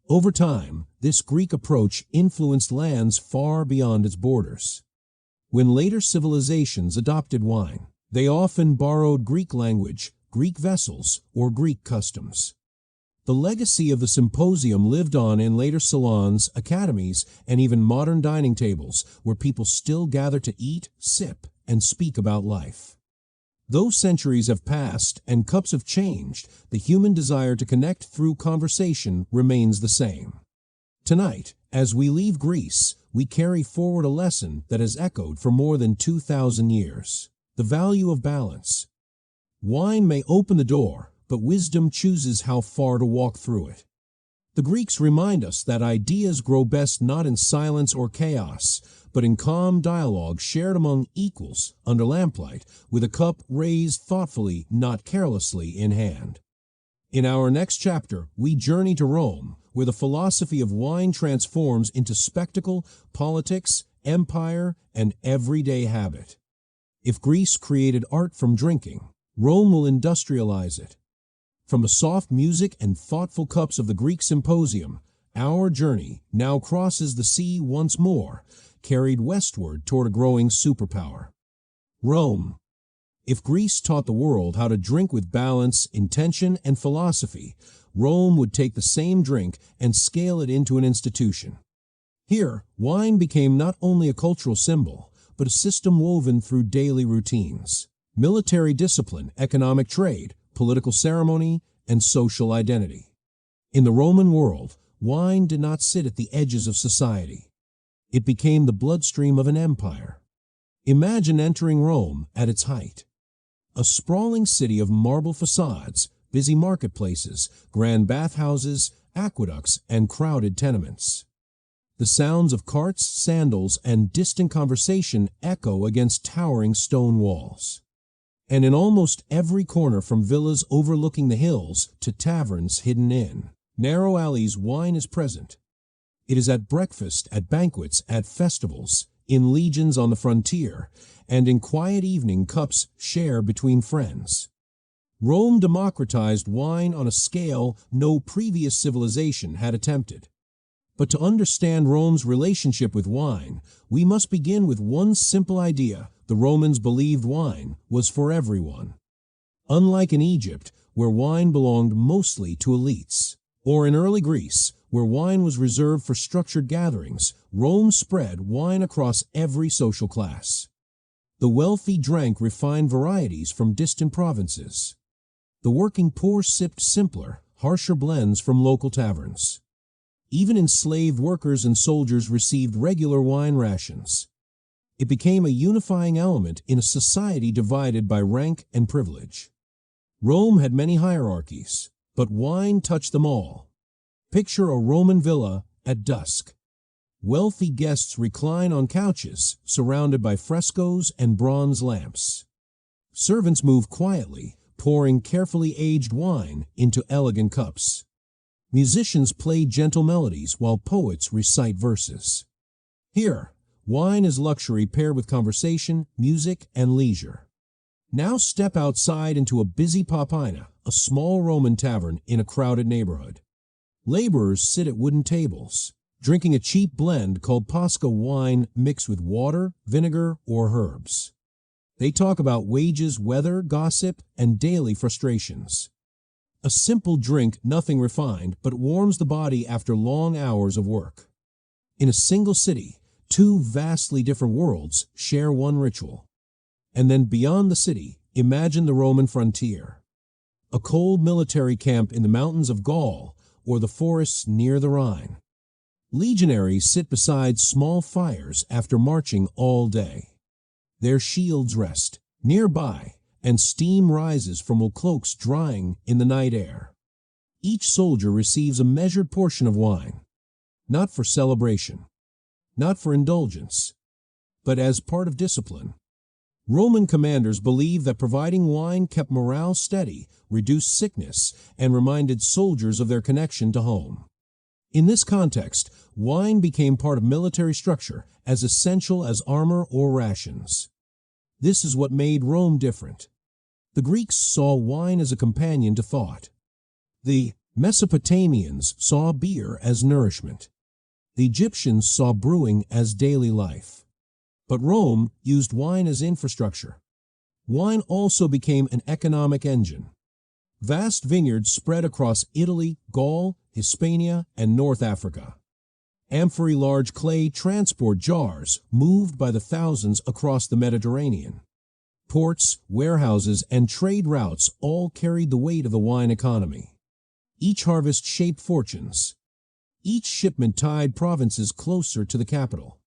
Over time, this Greek approach influenced lands far beyond its borders. When later civilizations adopted wine, they often borrowed Greek language, Greek vessels, or Greek customs. The legacy of the symposium lived on in later salons, academies, and even modern dining tables, where people still gather to eat, sip, and speak about life. Though centuries have passed and cups have changed, the human desire to connect through conversation remains the same. Tonight, as we leave Greece, we carry forward a lesson that has echoed for more than 2,000 years. The value of balance. Wine may open the door, but wisdom chooses how far to walk through it. The Greeks remind us that ideas grow best not in silence or chaos, but in calm dialogue shared among equals under lamplight, with a cup raised thoughtfully, not carelessly, in hand. In our next chapter, we journey to Rome, where the philosophy of wine transforms into spectacle, politics, empire, and everyday habit. If Greece created art from drinking, Rome will industrialize it. From the soft music and thoughtful cups of the Greek Symposium, our journey now crosses the sea once more, carried westward toward a growing superpower. Rome. If Greece taught the world how to drink with balance, intention, and philosophy, Rome would take the same drink and scale it into an institution. Here, wine became not only a cultural symbol, but a system woven through daily routines. Military discipline, economic trade, political ceremony, and social identity. In the Roman world, wine did not sit at the edges of society. It became the bloodstream of an empire. Imagine entering Rome at its height. A sprawling city of marble facades, busy marketplaces, grand bathhouses, aqueducts, and crowded tenements. The sounds of carts, sandals, and distant conversation echo against towering stone walls. And in almost every corner, from villas overlooking the hills to taverns hidden in narrow alleys, wine is present. It is at breakfast, at banquets, at festivals, in legions on the frontier, and in quiet evening cups shared between friends. Rome democratized wine on a scale no previous civilization had attempted. But to understand Rome's relationship with wine, we must begin with one simple idea. The Romans believed wine was for everyone. Unlike in Egypt, where wine belonged mostly to elites, or in early Greece, where wine was reserved for structured gatherings, Rome spread wine across every social class. The wealthy drank refined varieties from distant provinces. The working poor sipped simpler, harsher blends from local taverns. Even enslaved workers and soldiers received regular wine rations. It became a unifying element in a society divided by rank and privilege. Rome had many hierarchies, but wine touched them all. Picture a Roman villa at dusk. Wealthy guests recline on couches, surrounded by frescoes and bronze lamps. Servants move quietly, pouring carefully aged wine into elegant cups. Musicians play gentle melodies while poets recite verses. Here, wine is luxury paired with conversation, music, and leisure. Now step outside into a busy Papina, a small Roman tavern in a crowded neighborhood. Laborers sit at wooden tables, drinking a cheap blend called Pasca wine mixed with water, vinegar, or herbs. They talk about wages, weather, gossip, and daily frustrations. A simple drink, nothing refined, but warms the body after long hours of work. In a single city, two vastly different worlds share one ritual. And then beyond the city, imagine the Roman frontier. A cold military camp in the mountains of Gaul or the forests near the Rhine. Legionaries sit beside small fires after marching all day. Their shields rest nearby, and steam rises from wool cloaks drying in the night air. Each soldier receives a measured portion of wine, not for celebration, not for indulgence, but as part of discipline. Roman commanders believed that providing wine kept morale steady, reduced sickness, and reminded soldiers of their connection to home. In this context, wine became part of military structure, as essential as armor or rations. This is what made Rome different. The Greeks saw wine as a companion to thought. The Mesopotamians saw beer as nourishment. The Egyptians saw brewing as daily life. But Rome used wine as infrastructure. Wine also became an economic engine. Vast vineyards spread across Italy, Gaul, Hispania, and North Africa. Amphory large clay transport jars moved by the thousands across the Mediterranean. Ports, warehouses, and trade routes all carried the weight of the wine economy. Each harvest shaped fortunes. Each shipment tied provinces closer to the capital.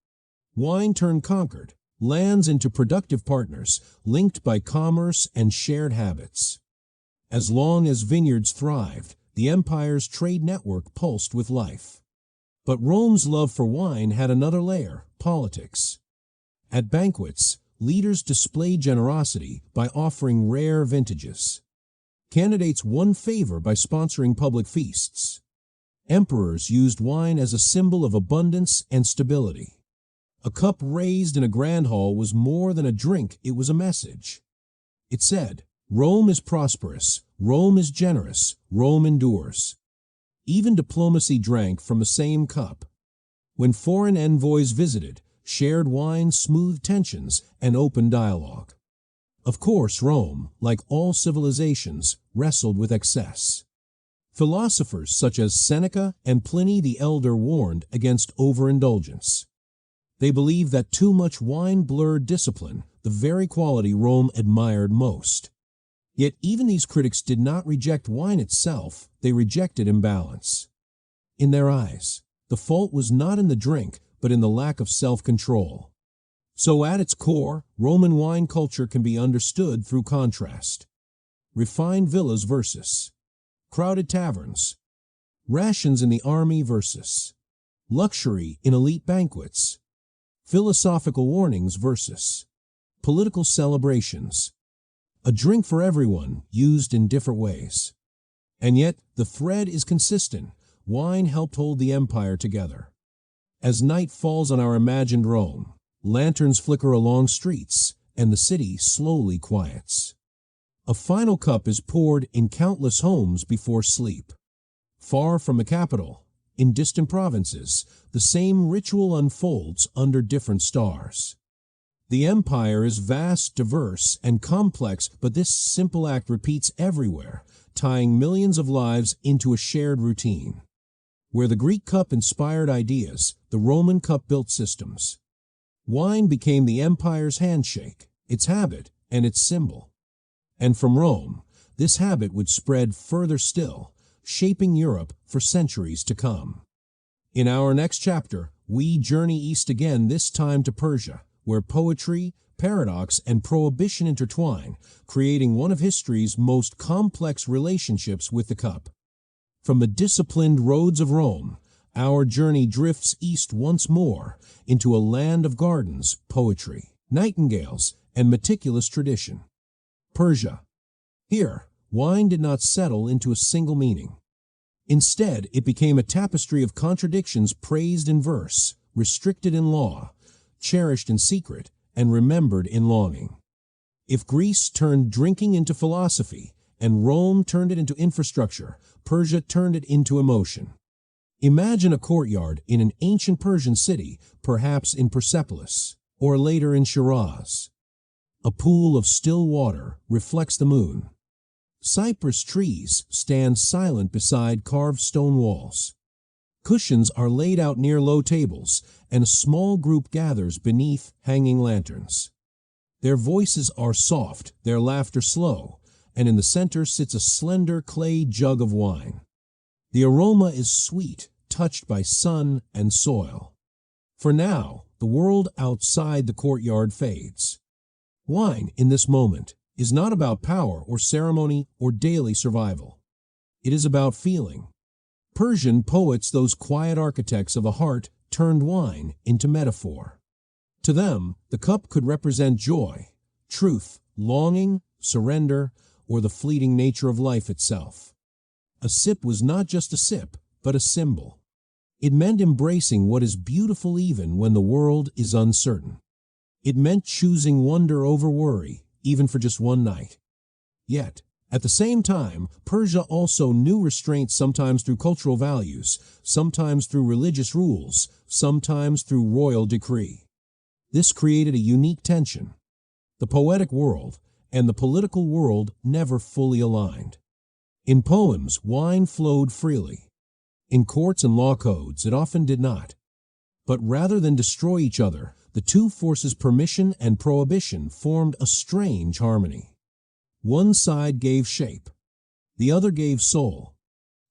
Wine turned conquered, lands into productive partners, linked by commerce and shared habits. As long as vineyards thrived, the empire's trade network pulsed with life. But Rome's love for wine had another layer: politics. At banquets, leaders displayed generosity by offering rare vintages. Candidates won favor by sponsoring public feasts. Emperors used wine as a symbol of abundance and stability. A cup raised in a grand hall was more than a drink, it was a message. It said, "Rome is prosperous, Rome is generous, Rome endures." Even diplomacy drank from the same cup. When foreign envoys visited, shared wine smoothed tensions and opened dialogue. Of course, Rome, like all civilizations, wrestled with excess. Philosophers such as Seneca and Pliny the Elder warned against overindulgence. They believed that too much wine blurred discipline, the very quality Rome admired most. Yet even these critics did not reject wine itself, they rejected imbalance. In their eyes, the fault was not in the drink, but in the lack of self-control. So at its core, Roman wine culture can be understood through contrast. Refined villas versus crowded taverns. Rations in the army versus luxury in elite banquets. Philosophical warnings versus political celebrations. A drink for everyone, used in different ways. And yet, the thread is consistent. Wine helped hold the empire together. As night falls on our imagined Rome, lanterns flicker along streets, and the city slowly quiets. A final cup is poured in countless homes before sleep. Far from the capital, in distant provinces, the same ritual unfolds under different stars. The empire is vast, diverse, and complex, but this simple act repeats everywhere, tying millions of lives into a shared routine. Where the Greek cup inspired ideas, the Roman cup built systems. Wine became the empire's handshake, its habit, and its symbol. And from Rome, this habit would spread further still, shaping Europe for centuries to come. In our next chapter, we journey east again, this time to Persia, where poetry, paradox, and prohibition intertwine, creating one of history's most complex relationships with the cup. From the disciplined roads of Rome, our journey drifts east once more into a land of gardens, poetry, nightingales, and meticulous tradition. Persia. Here, wine did not settle into a single meaning. Instead, it became a tapestry of contradictions, praised in verse, restricted in law, cherished in secret, and remembered in longing. If Greece turned drinking into philosophy, and Rome turned it into infrastructure, Persia turned it into emotion. Imagine a courtyard in an ancient Persian city, perhaps in Persepolis, or later in Shiraz. A pool of still water reflects the moon. Cypress trees stand silent beside carved stone walls. Cushions are laid out near low tables, and a small group gathers beneath hanging lanterns. Their voices are soft, their laughter slow, and in the center sits a slender clay jug of wine. The aroma is sweet, touched by sun and soil. For now, the world outside the courtyard fades. Wine, in this moment, is not about power or ceremony or daily survival. It is about feeling. Persian poets, those quiet architects of a heart, turned wine into metaphor. To them, the cup could represent joy, truth, longing, surrender, or the fleeting nature of life itself. A sip was not just a sip, but a symbol. It meant embracing what is beautiful even when the world is uncertain. It meant choosing wonder over worry, even for just one night. Yet, at the same time, Persia also knew restraint, sometimes through cultural values, sometimes through religious rules, sometimes through royal decree. This created a unique tension. The poetic world and the political world never fully aligned. In poems, wine flowed freely. In courts and law codes, it often did not. But rather than destroy each other, the two forces, permission and prohibition, formed a strange harmony. One side gave shape, the other gave soul.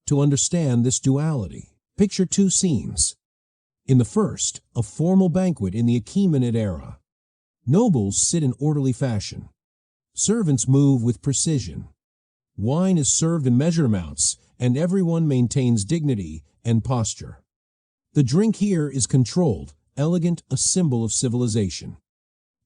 To understand this duality, Picture two scenes. In the first, a formal banquet in the Achaemenid era. Nobles sit in orderly fashion. Servants move with precision. Wine is served in measured amounts, and everyone maintains dignity and posture. The drink here is controlled, elegant, a symbol of civilization.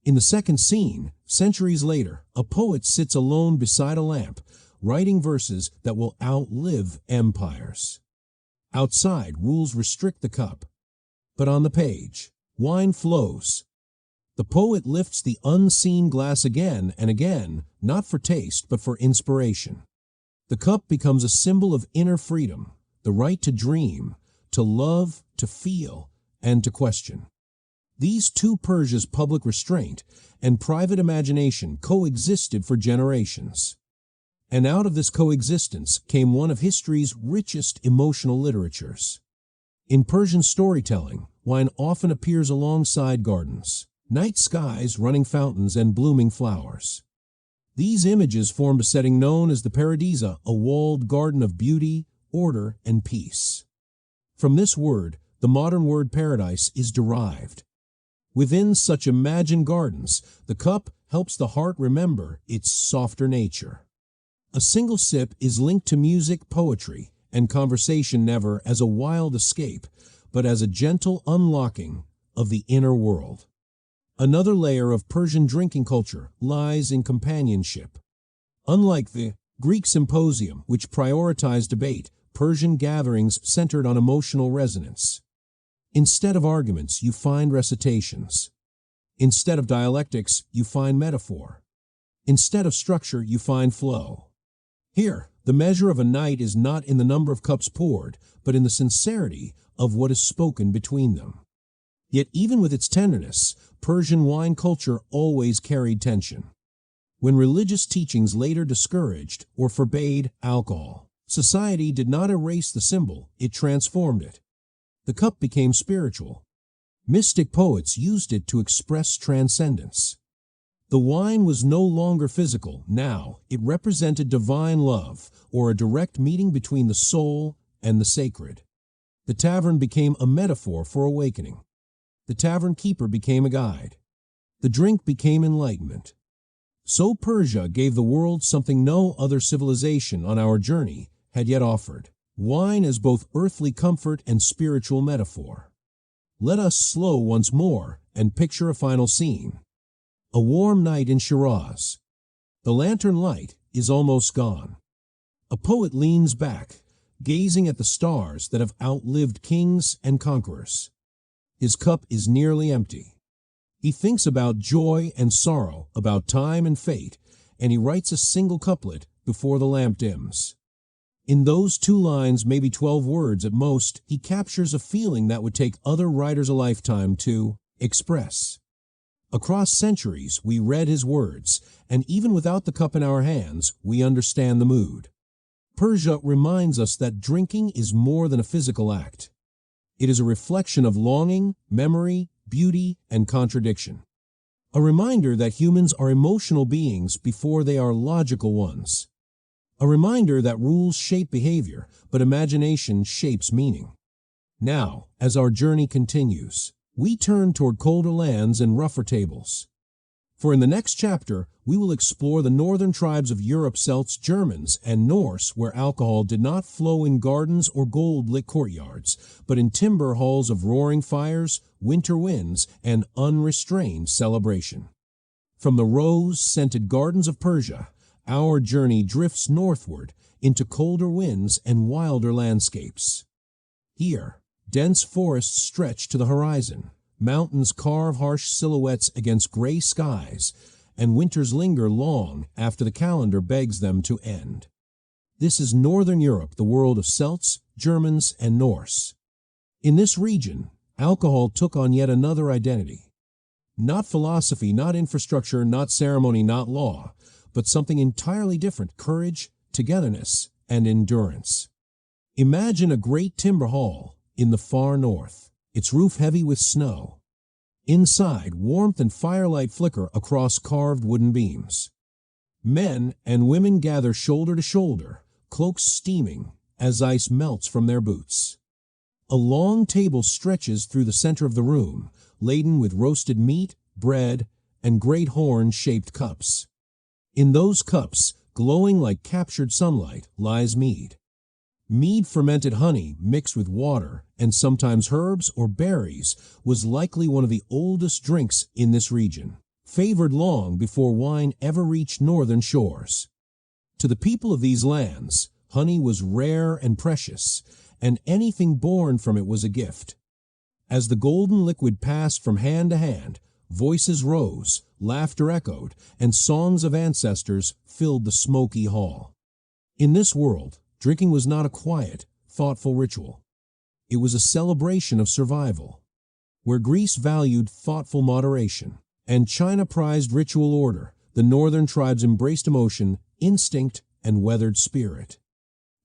In the second scene, centuries later, a poet sits alone beside a lamp, writing verses that will outlive empires. Outside, rules restrict the cup. But on the page, wine flows. The poet lifts the unseen glass again and again, not for taste, but for inspiration. The cup becomes a symbol of inner freedom, the right to dream, to love, to feel, and to question. These two Persia's public restraint and private imagination coexisted for generations. And out of this coexistence came one of history's richest emotional literatures. In Persian storytelling, wine often appears alongside gardens, night skies, running fountains, and blooming flowers. These images formed a setting known as the Paradisa, a walled garden of beauty, order, and peace. From this word, the modern word paradise is derived. Within such imagined gardens, the cup helps the heart remember its softer nature. A single sip is linked to music, poetry, and conversation, never as a wild escape, but as a gentle unlocking of the inner world. Another layer of Persian drinking culture lies in companionship. Unlike the Greek Symposium, which prioritized debate, Persian gatherings centered on emotional resonance. Instead of arguments, you find recitations. Instead of dialectics, you find metaphor. Instead of structure, you find flow. Here, the measure of a night is not in the number of cups poured, but in the sincerity of what is spoken between them. Yet even with its tenderness, Persian wine culture always carried tension. When religious teachings later discouraged or forbade alcohol, society did not erase the symbol, it transformed it. The cup became spiritual. Mystic poets used it to express transcendence. The wine was no longer physical. Now it represented divine love, or a direct meeting between the soul and the sacred. The tavern became a metaphor for awakening. The tavern keeper became a guide. The drink became enlightenment. So Persia gave the world something no other civilization on our journey had yet offered. Wine as both earthly comfort and spiritual metaphor. Let us slow once more and picture a final scene. A warm night in Shiraz. The lantern light is almost gone. A poet leans back, gazing at the stars that have outlived kings and conquerors. His cup is nearly empty. He thinks about joy and sorrow, about time and fate, and he writes a single couplet before the lamp dims. In those 2 lines, maybe 12 words at most, he captures a feeling that would take other writers a lifetime to express. Across centuries, we read his words, and even without the cup in our hands, we understand the mood. Persia reminds us that drinking is more than a physical act. It is a reflection of longing, memory, beauty, and contradiction. A reminder that humans are emotional beings before they are logical ones. A reminder that rules shape behavior, but imagination shapes meaning. Now, as our journey continues, we turn toward colder lands and rougher tables. For in the next chapter, we will explore the northern tribes of Europe, Celts, Germans, and Norse, where alcohol did not flow in gardens or gold-lit courtyards, but in timber halls of roaring fires, winter winds, and unrestrained celebration. From the rose-scented gardens of Persia, our journey drifts northward into colder winds and wilder landscapes. Here, dense forests stretch to the horizon, mountains carve harsh silhouettes against gray skies, and winters linger long after the calendar begs them to end. This is Northern Europe, the world of Celts, Germans, and Norse. In this region, alcohol took on yet another identity. Not philosophy, not infrastructure, not ceremony, not law, but something entirely different: courage, togetherness, and endurance. Imagine a great timber hall in the far north, its roof heavy with snow. Inside, warmth and firelight flicker across carved wooden beams. Men and women gather shoulder to shoulder, cloaks steaming as ice melts from their boots. A long table stretches through the center of the room, laden with roasted meat, bread, and great horn-shaped cups. In those cups, glowing like captured sunlight, lies mead. Mead fermented honey mixed with water and sometimes herbs or berries was likely one of the oldest drinks in this region, favored long before wine ever reached northern shores. To the people of these lands, honey was rare and precious, and anything born from it was a gift. As the golden liquid passed from hand to hand, voices rose, laughter echoed, and songs of ancestors filled the smoky hall. In this world, drinking was not a quiet, thoughtful ritual. It was a celebration of survival. Where Greece valued thoughtful moderation, and China prized ritual order, the northern tribes embraced emotion, instinct, and weathered spirit.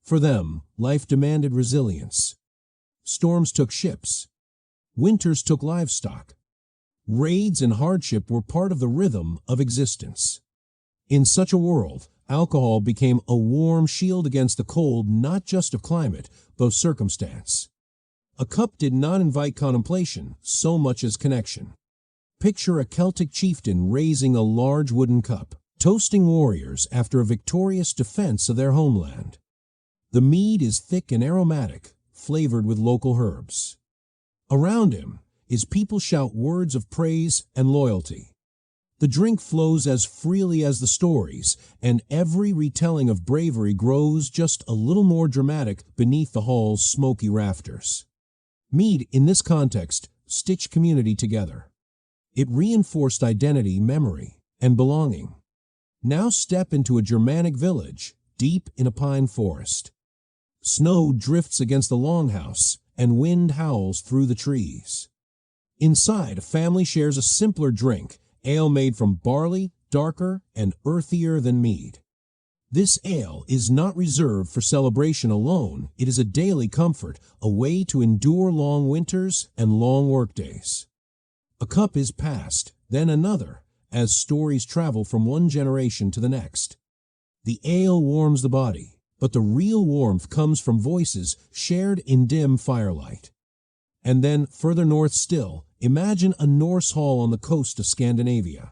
For them, life demanded resilience. Storms took ships. Winters took livestock. Raids and hardship were part of the rhythm of existence. In such a world, alcohol became a warm shield against the cold not just of climate, but of circumstance. A cup did not invite contemplation so much as connection. Picture a Celtic chieftain raising a large wooden cup, toasting warriors after a victorious defense of their homeland. The mead is thick and aromatic, flavored with local herbs. Around him, his people shout words of praise and loyalty. The drink flows as freely as the stories, and every retelling of bravery grows just a little more dramatic beneath the hall's smoky rafters. Mead, in this context, stitched community together. It reinforced identity, memory, and belonging. Now step into a Germanic village, deep in a pine forest. Snow drifts against the longhouse, and wind howls through the trees. Inside, a family shares a simpler drink, ale made from barley, darker and earthier than mead. This ale is not reserved for celebration alone. It is a daily comfort, a way to endure long winters and long workdays. A cup is passed, then another, as stories travel from one generation to the next. The ale warms the body, but the real warmth comes from voices shared in dim firelight. And then, further north still, imagine a Norse hall on the coast of Scandinavia.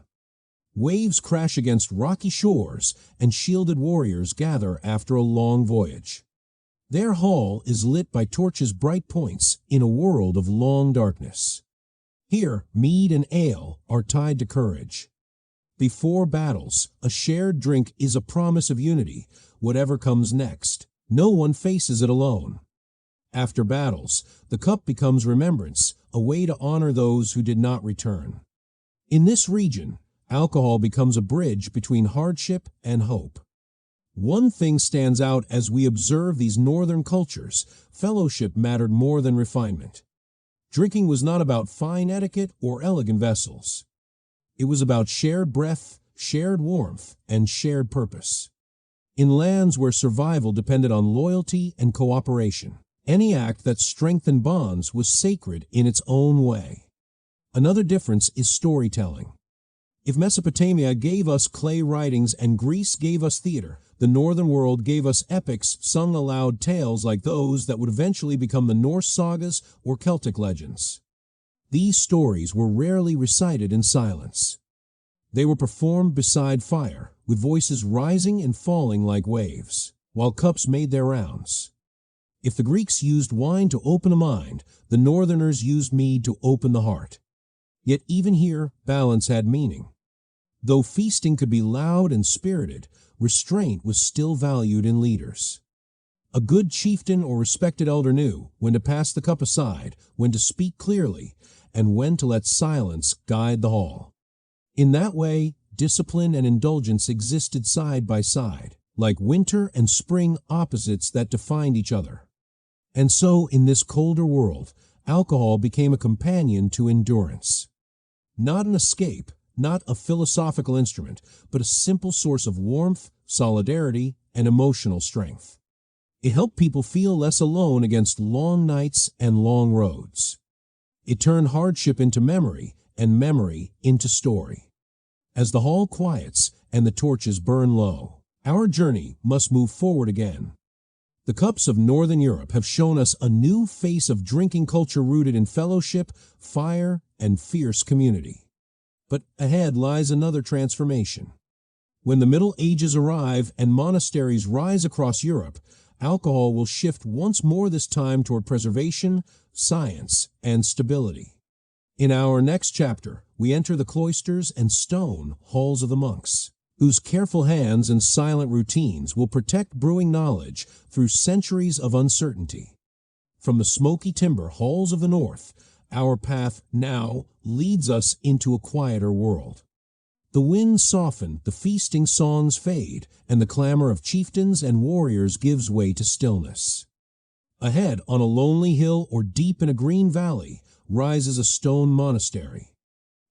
Waves crash against rocky shores, and shielded warriors gather after a long voyage. Their hall is lit by torches' bright points in a world of long darkness. Here, mead and ale are tied to courage. Before battles, a shared drink is a promise of unity, whatever comes next. No one faces it alone. After battles, the cup becomes remembrance, a way to honor those who did not return. In this region, alcohol becomes a bridge between hardship and hope. One thing stands out as we observe these northern cultures: fellowship mattered more than refinement. Drinking was not about fine etiquette or elegant vessels. It was about shared breath, shared warmth, and shared purpose. In lands where survival depended on loyalty and cooperation, any act that strengthened bonds was sacred in its own way. Another difference is storytelling. If Mesopotamia gave us clay writings and Greece gave us theater, the northern world gave us epics sung aloud, tales like those that would eventually become the Norse sagas or Celtic legends. These stories were rarely recited in silence. They were performed beside fire, with voices rising and falling like waves, while cups made their rounds. If the Greeks used wine to open a mind, the northerners used mead to open the heart. Yet even here, balance had meaning. Though feasting could be loud and spirited, restraint was still valued in leaders. A good chieftain or respected elder knew when to pass the cup aside, when to speak clearly, and when to let silence guide the hall. In that way, discipline and indulgence existed side by side, like winter and spring opposites that defined each other. And so, in this colder world, alcohol became a companion to endurance. Not an escape, not a philosophical instrument, but a simple source of warmth, solidarity, and emotional strength. It helped people feel less alone against long nights and long roads. It turned hardship into memory, and memory into story. As the hall quiets and the torches burn low, our journey must move forward again. The cups of Northern Europe have shown us a new face of drinking culture rooted in fellowship, fire, and fierce community. But ahead lies another transformation. When the Middle Ages arrive and monasteries rise across Europe, alcohol will shift once more, this time toward preservation, science, and stability. In our next chapter, we enter the cloisters and stone halls of the monks, whose careful hands and silent routines will protect brewing knowledge through centuries of uncertainty. From the smoky timber halls of the north, our path now leads us into a quieter world. The winds soften, the feasting songs fade, and the clamor of chieftains and warriors gives way to stillness. Ahead, on a lonely hill or deep in a green valley, rises a stone monastery.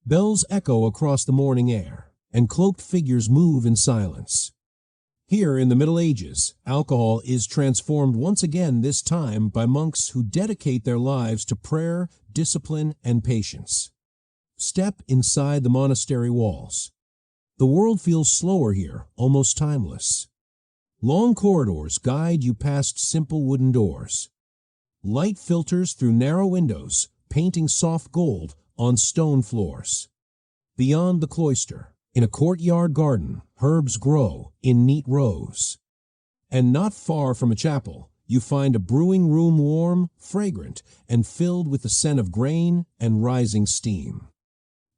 Bells echo across the morning air, and cloaked figures move in silence. Here in the Middle Ages, alcohol is transformed once again, this time by monks who dedicate their lives to prayer, discipline, and patience. Step inside the monastery walls. The world feels slower here, almost timeless. Long corridors guide you past simple wooden doors. Light filters through narrow windows, painting soft gold on stone floors. Beyond the cloister, in a courtyard garden, herbs grow in neat rows. And not far from a chapel, you find a brewing room warm, fragrant, and filled with the scent of grain and rising steam.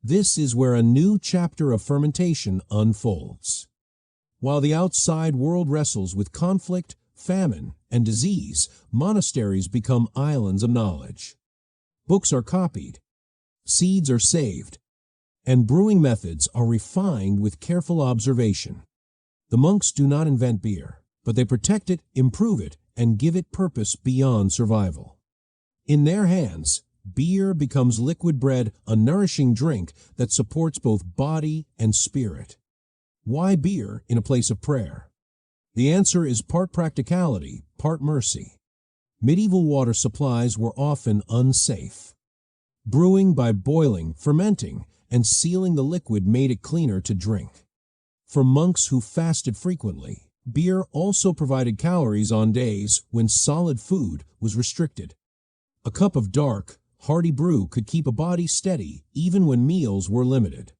This is where a new chapter of fermentation unfolds. While the outside world wrestles with conflict, famine, and disease, monasteries become islands of knowledge. Books are copied, seeds are saved, and brewing methods are refined with careful observation. The monks do not invent beer, but they protect it, improve it, and give it purpose beyond survival. In their hands, beer becomes liquid bread, a nourishing drink that supports both body and spirit. Why beer in a place of prayer? The answer is part practicality, part mercy. Medieval water supplies were often unsafe. Brewing by boiling, fermenting, and sealing the liquid made it cleaner to drink. For monks who fasted frequently, beer also provided calories on days when solid food was restricted. A cup of dark, hearty brew could keep a body steady even when meals were limited.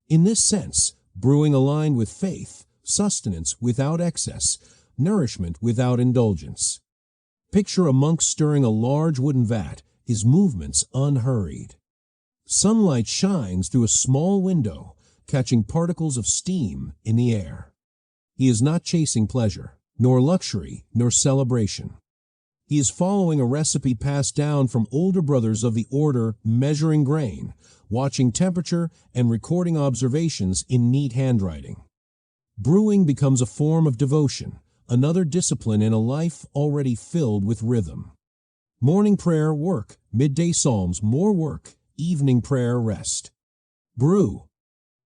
In this sense, brewing aligned with faith, sustenance without excess, nourishment without indulgence. Picture a monk stirring a large wooden vat, his movements unhurried. Sunlight shines through a small window, catching particles of steam in the air. He is not chasing pleasure, nor luxury, nor celebration. He is following a recipe passed down from older brothers of the order, measuring grain, watching temperature, and recording observations in neat handwriting. Brewing becomes a form of devotion, another discipline in a life already filled with rhythm. Morning prayer, work; midday psalms, more work; evening prayer, rest. Brew,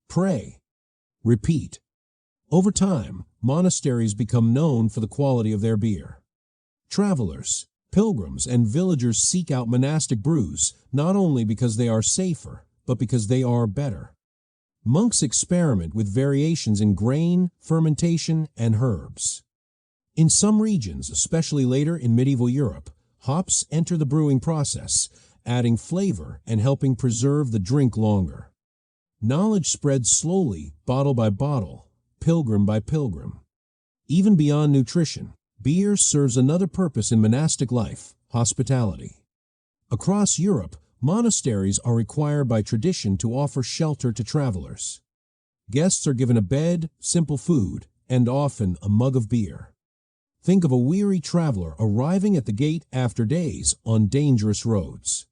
pray, repeat. Over time, monasteries become known for the quality of their beer. Travelers, pilgrims, and villagers seek out monastic brews, not only because they are safer, but because they are better. Monks experiment with variations in grain, fermentation, and herbs. In some regions, especially later in medieval Europe, hops enter the brewing process, adding flavor and helping preserve the drink longer. Knowledge spreads slowly, bottle by bottle, pilgrim by pilgrim. Even beyond nutrition, beer serves another purpose in monastic life: hospitality. Across Europe, monasteries are required by tradition to offer shelter to travelers. Guests are given a bed, simple food, and often a mug of beer. Think of a weary traveler arriving at the gate after days on dangerous roads.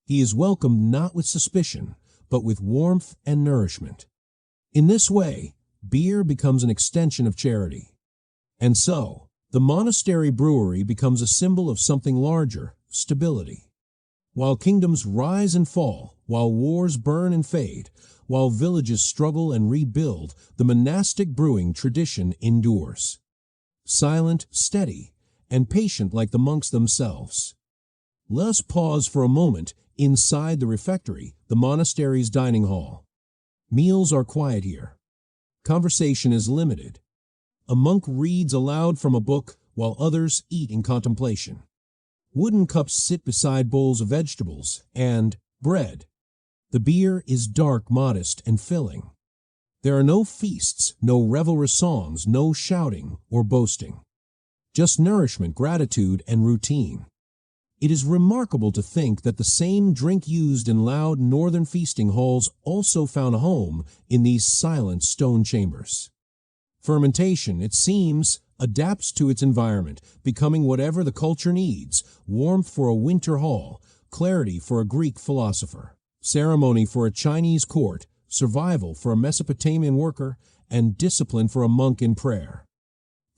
He is welcomed not with suspicion, but with warmth and nourishment. In this way, beer becomes an extension of charity. And so, the monastery brewery becomes a symbol of something larger: stability. While kingdoms rise and fall, while wars burn and fade, while villages struggle and rebuild, the monastic brewing tradition endures. Silent, steady, and patient like the monks themselves. Let us pause for a moment inside the refectory, the monastery's dining hall. Meals are quiet here. Conversation is limited. A monk reads aloud from a book while others eat in contemplation. Wooden cups sit beside bowls of vegetables and bread. The beer is dark, modest, and filling. There are no feasts, no revelrous songs, no shouting or boasting. Just nourishment, gratitude, and routine. It is remarkable to think that the same drink used in loud northern feasting halls also found a home in these silent stone chambers. Fermentation, it seems, adapts to its environment, becoming whatever the culture needs: warmth for a winter hall, clarity for a Greek philosopher, ceremony for a Chinese court, survival for a Mesopotamian worker, and discipline for a monk in prayer.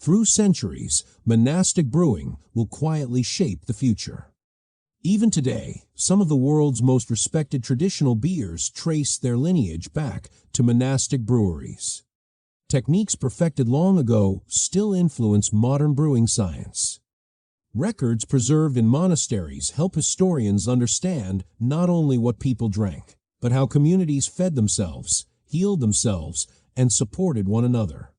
Through centuries, monastic brewing will quietly shape the future. Even today, some of the world's most respected traditional beers trace their lineage back to monastic breweries. Techniques perfected long ago still influence modern brewing science. Records preserved in monasteries help historians understand not only what people drank, but how communities fed themselves, healed themselves, and supported one another.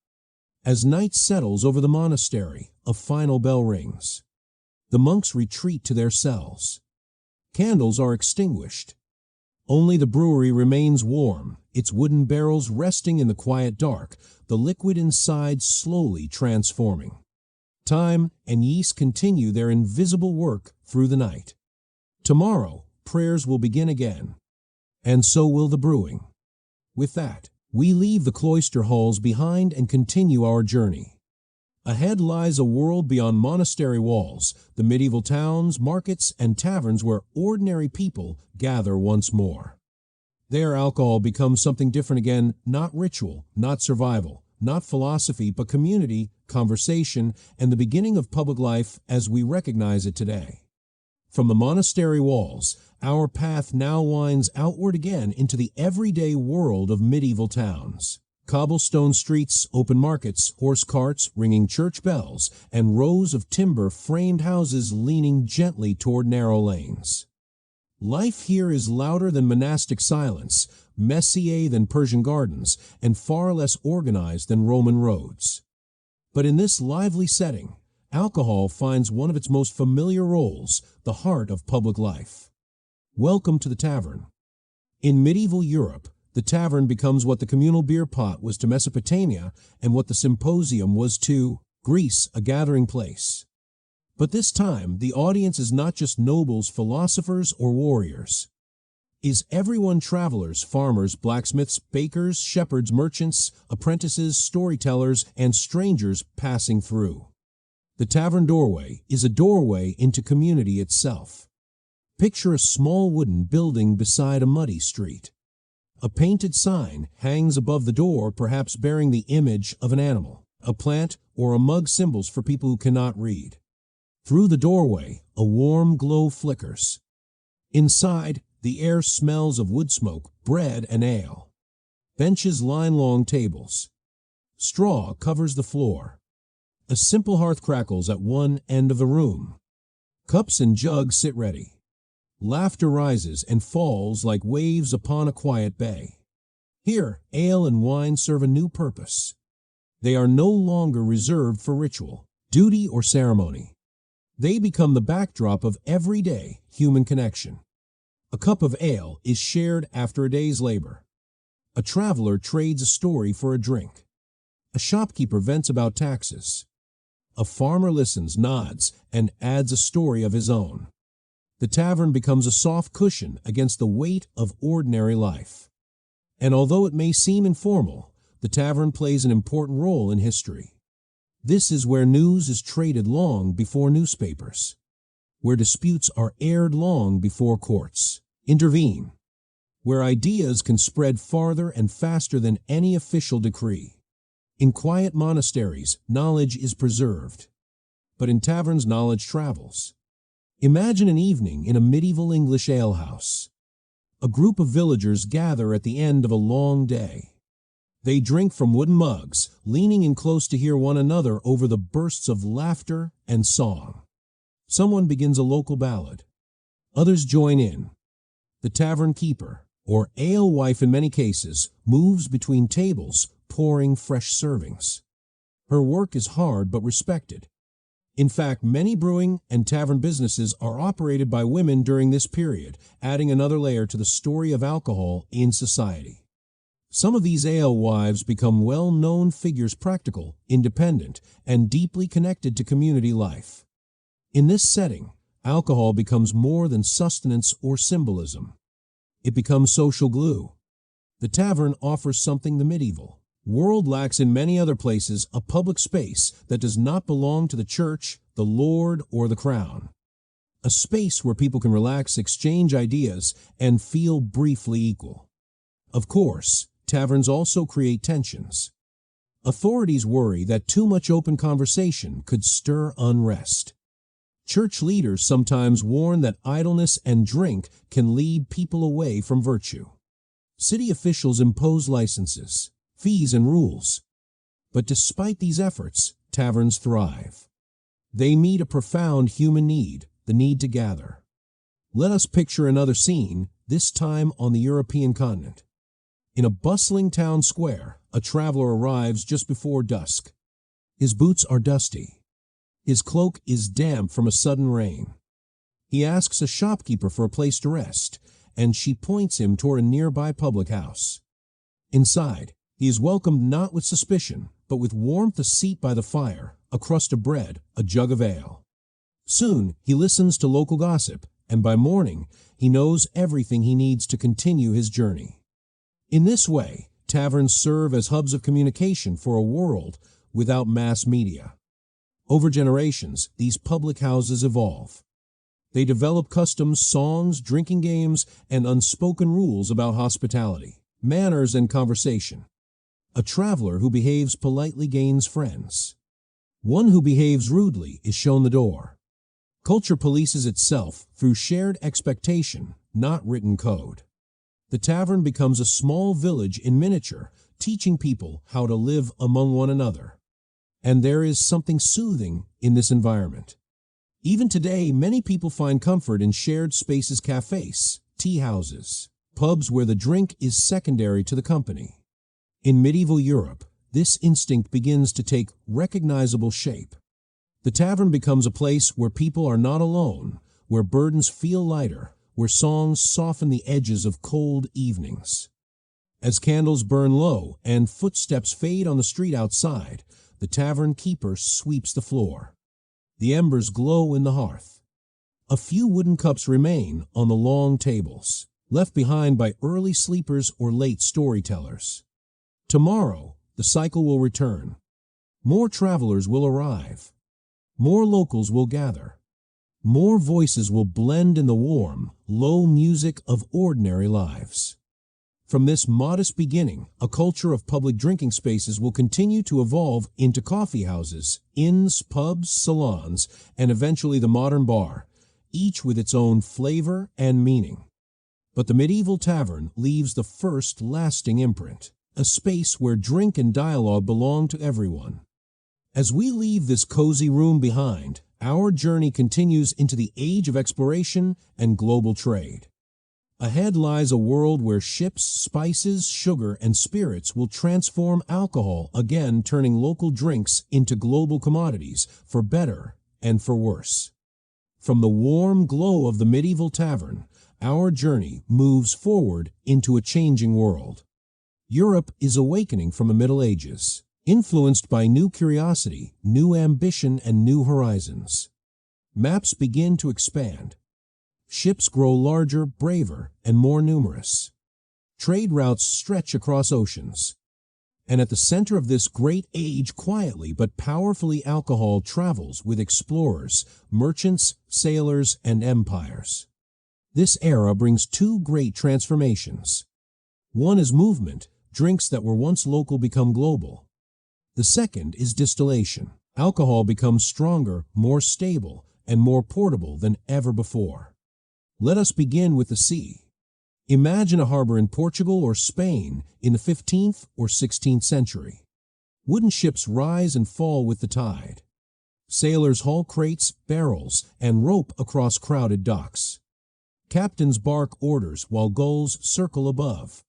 As night settles over the monastery, a final bell rings. The monks retreat to their cells. Candles are extinguished. Only the brewery remains warm, its wooden barrels resting in the quiet dark, the liquid inside slowly transforming. Time and yeast continue their invisible work through the night. Tomorrow, prayers will begin again, and so will the brewing. With that, we leave the cloister halls behind and continue our journey. Ahead lies a world beyond monastery walls, the medieval towns, markets, and taverns where ordinary people gather once more. There, alcohol becomes something different again, not ritual, not survival, not philosophy, but community, conversation, and the beginning of public life as we recognize it today. From the monastery walls, our path now winds outward again into the everyday world of medieval towns. Cobblestone streets, open markets, horse carts, ringing church bells, and rows of timber-framed houses leaning gently toward narrow lanes. Life here is louder than monastic silence, messier than Persian gardens, and far less organized than Roman roads. But in this lively setting, alcohol finds one of its most familiar roles, the heart of public life. Welcome to the tavern. In medieval Europe, the tavern becomes what the communal beer pot was to Mesopotamia and what the symposium was to Greece, a gathering place. But this time, the audience is not just nobles, philosophers, or warriors. Is everyone travelers, farmers, blacksmiths, bakers, shepherds, merchants, apprentices, storytellers, and strangers passing through? The tavern doorway is a doorway into community itself. Picture a small wooden building beside a muddy street. A painted sign hangs above the door, perhaps bearing the image of an animal, a plant, or a mug, symbols for people who cannot read. Through the doorway, a warm glow flickers. Inside, the air smells of wood smoke, bread, and ale. Benches line long tables. Straw covers the floor. A simple hearth crackles at one end of the room. Cups and jugs sit ready. Laughter rises and falls like waves upon a quiet bay. Here, ale and wine serve a new purpose. They are no longer reserved for ritual, duty, or ceremony. They become the backdrop of everyday human connection. A cup of ale is shared after a day's labor. A traveler trades a story for a drink. A shopkeeper vents about taxes. A farmer listens, nods, and adds a story of his own. The tavern becomes a soft cushion against the weight of ordinary life. And although it may seem informal, the tavern plays an important role in history. This is where news is traded long before newspapers, where disputes are aired long before courts intervene, where ideas can spread farther and faster than any official decree. In quiet monasteries, knowledge is preserved, but in taverns, knowledge travels. Imagine an evening in a medieval English alehouse. A group of villagers gather at the end of a long day. They drink from wooden mugs, leaning in close to hear one another over the bursts of laughter and song. Someone begins a local ballad. Others join in. The tavern keeper, or alewife in many cases, moves between tables, pouring fresh servings. Her work is hard but respected. In fact, many brewing and tavern businesses are operated by women during this period, adding another layer to the story of alcohol in society. Some of these alewives become well-known figures, practical, independent, and deeply connected to community life. In this setting, alcohol becomes more than sustenance or symbolism. It becomes social glue. The tavern offers something the medieval world lacks in many other places: a public space that does not belong to the church, the lord, or the crown. A space where people can relax, exchange ideas, and feel briefly equal. Of course, taverns also create tensions. Authorities worry that too much open conversation could stir unrest. Church leaders sometimes warn that idleness and drink can lead people away from virtue. City officials impose licenses, fees, and rules. But despite these efforts, taverns thrive. They meet a profound human need, the need to gather. Let us picture another scene, this time on the European continent. In a bustling town square, a traveler arrives just before dusk. His boots are dusty. His cloak is damp from a sudden rain. He asks a shopkeeper for a place to rest, and she points him toward a nearby public house. Inside, he is welcomed not with suspicion, but with warmth: a seat by the fire, a crust of bread, a jug of ale. Soon, he listens to local gossip, and by morning, he knows everything he needs to continue his journey. In this way, taverns serve as hubs of communication for a world without mass media. Over generations, these public houses evolve. They develop customs, songs, drinking games, and unspoken rules about hospitality, manners, and conversation. A traveler who behaves politely gains friends. One who behaves rudely is shown the door. Culture polices itself through shared expectation, not written code. The tavern becomes a small village in miniature, teaching people how to live among one another. And there is something soothing in this environment. Even today, many people find comfort in shared spaces: cafes, tea houses, pubs where the drink is secondary to the company. In medieval Europe, this instinct begins to take recognizable shape. The tavern becomes a place where people are not alone, where burdens feel lighter, where songs soften the edges of cold evenings. As candles burn low and footsteps fade on the street outside, the tavern keeper sweeps the floor. The embers glow in the hearth. A few wooden cups remain on the long tables, left behind by early sleepers or late storytellers. Tomorrow, the cycle will return. More travelers will arrive. More locals will gather. More voices will blend in the warm, low music of ordinary lives. From this modest beginning, a culture of public drinking spaces will continue to evolve into coffee houses, inns, pubs, salons, and eventually the modern bar, each with its own flavor and meaning. But the medieval tavern leaves the first lasting imprint, a space where drink and dialogue belong to everyone. As we leave this cozy room behind, our journey continues into the age of exploration and global trade. Ahead lies a world where ships, spices, sugar, and spirits will transform alcohol, again turning local drinks into global commodities, for better and for worse. From the warm glow of the medieval tavern, our journey moves forward into a changing world. Europe is awakening from the Middle Ages, influenced by new curiosity, new ambition, and new horizons. Maps begin to expand. Ships grow larger, braver, and more numerous. Trade routes stretch across oceans. And at the center of this great age, quietly but powerfully, alcohol travels with explorers, merchants, sailors, and empires. This era brings two great transformations. One is movement. Drinks that were once local become global. The second is distillation. Alcohol becomes stronger, more stable, and more portable than ever before. Let us begin with the sea. Imagine a harbor in Portugal or Spain in the 15th or 16th century. Wooden ships rise and fall with the tide. Sailors haul crates, barrels, and rope across crowded docks. Captains bark orders while gulls circle above.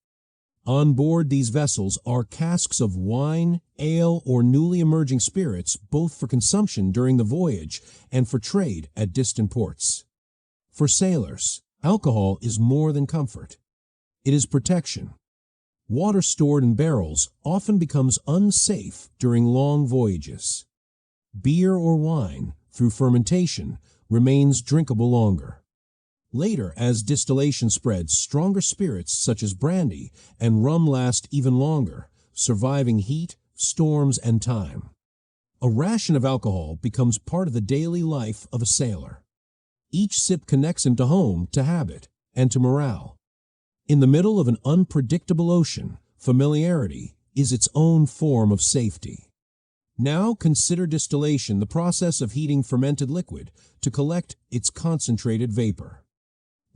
On board these vessels are casks of wine, ale, or newly emerging spirits, both for consumption during the voyage and for trade at distant ports. For sailors, alcohol is more than comfort. It is protection. Water stored in barrels often becomes unsafe during long voyages. Beer or wine, through fermentation, remains drinkable longer. Later, as distillation spreads, stronger spirits such as brandy and rum last even longer, surviving heat, storms, and time. A ration of alcohol becomes part of the daily life of a sailor. Each sip connects him to home, to habit, and to morale. In the middle of an unpredictable ocean, familiarity is its own form of safety. Now consider distillation, the process of heating fermented liquid to collect its concentrated vapor.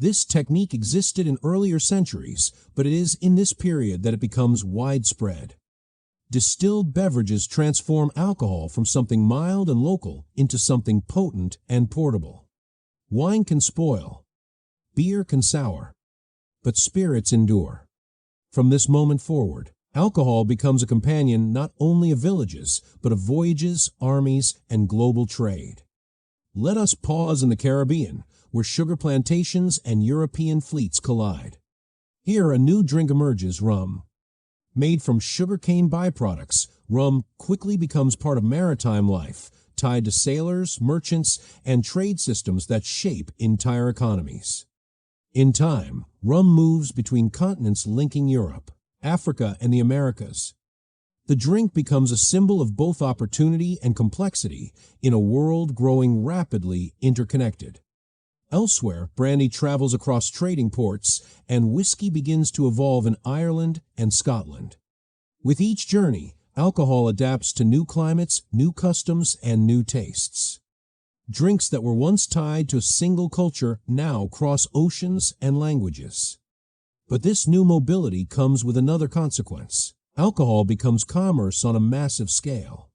This technique existed in earlier centuries, but it is in this period that it becomes widespread. Distilled beverages transform alcohol from something mild and local into something potent and portable. Wine can spoil, beer can sour, but spirits endure. From this moment forward, alcohol becomes a companion not only of villages, but of voyages, armies, and global trade. Let us pause in the Caribbean, where sugar plantations and European fleets collide. Here a new drink emerges, rum. Made from sugarcane byproducts, rum quickly becomes part of maritime life, tied to sailors, merchants, and trade systems that shape entire economies. In time, rum moves between continents linking Europe, Africa, and the Americas. The drink becomes a symbol of both opportunity and complexity in a world growing rapidly interconnected. Elsewhere, brandy travels across trading ports, and whiskey begins to evolve in Ireland and Scotland. With each journey, alcohol adapts to new climates, new customs, and new tastes. Drinks that were once tied to a single culture now cross oceans and languages. But this new mobility comes with another consequence. Alcohol becomes commerce on a massive scale.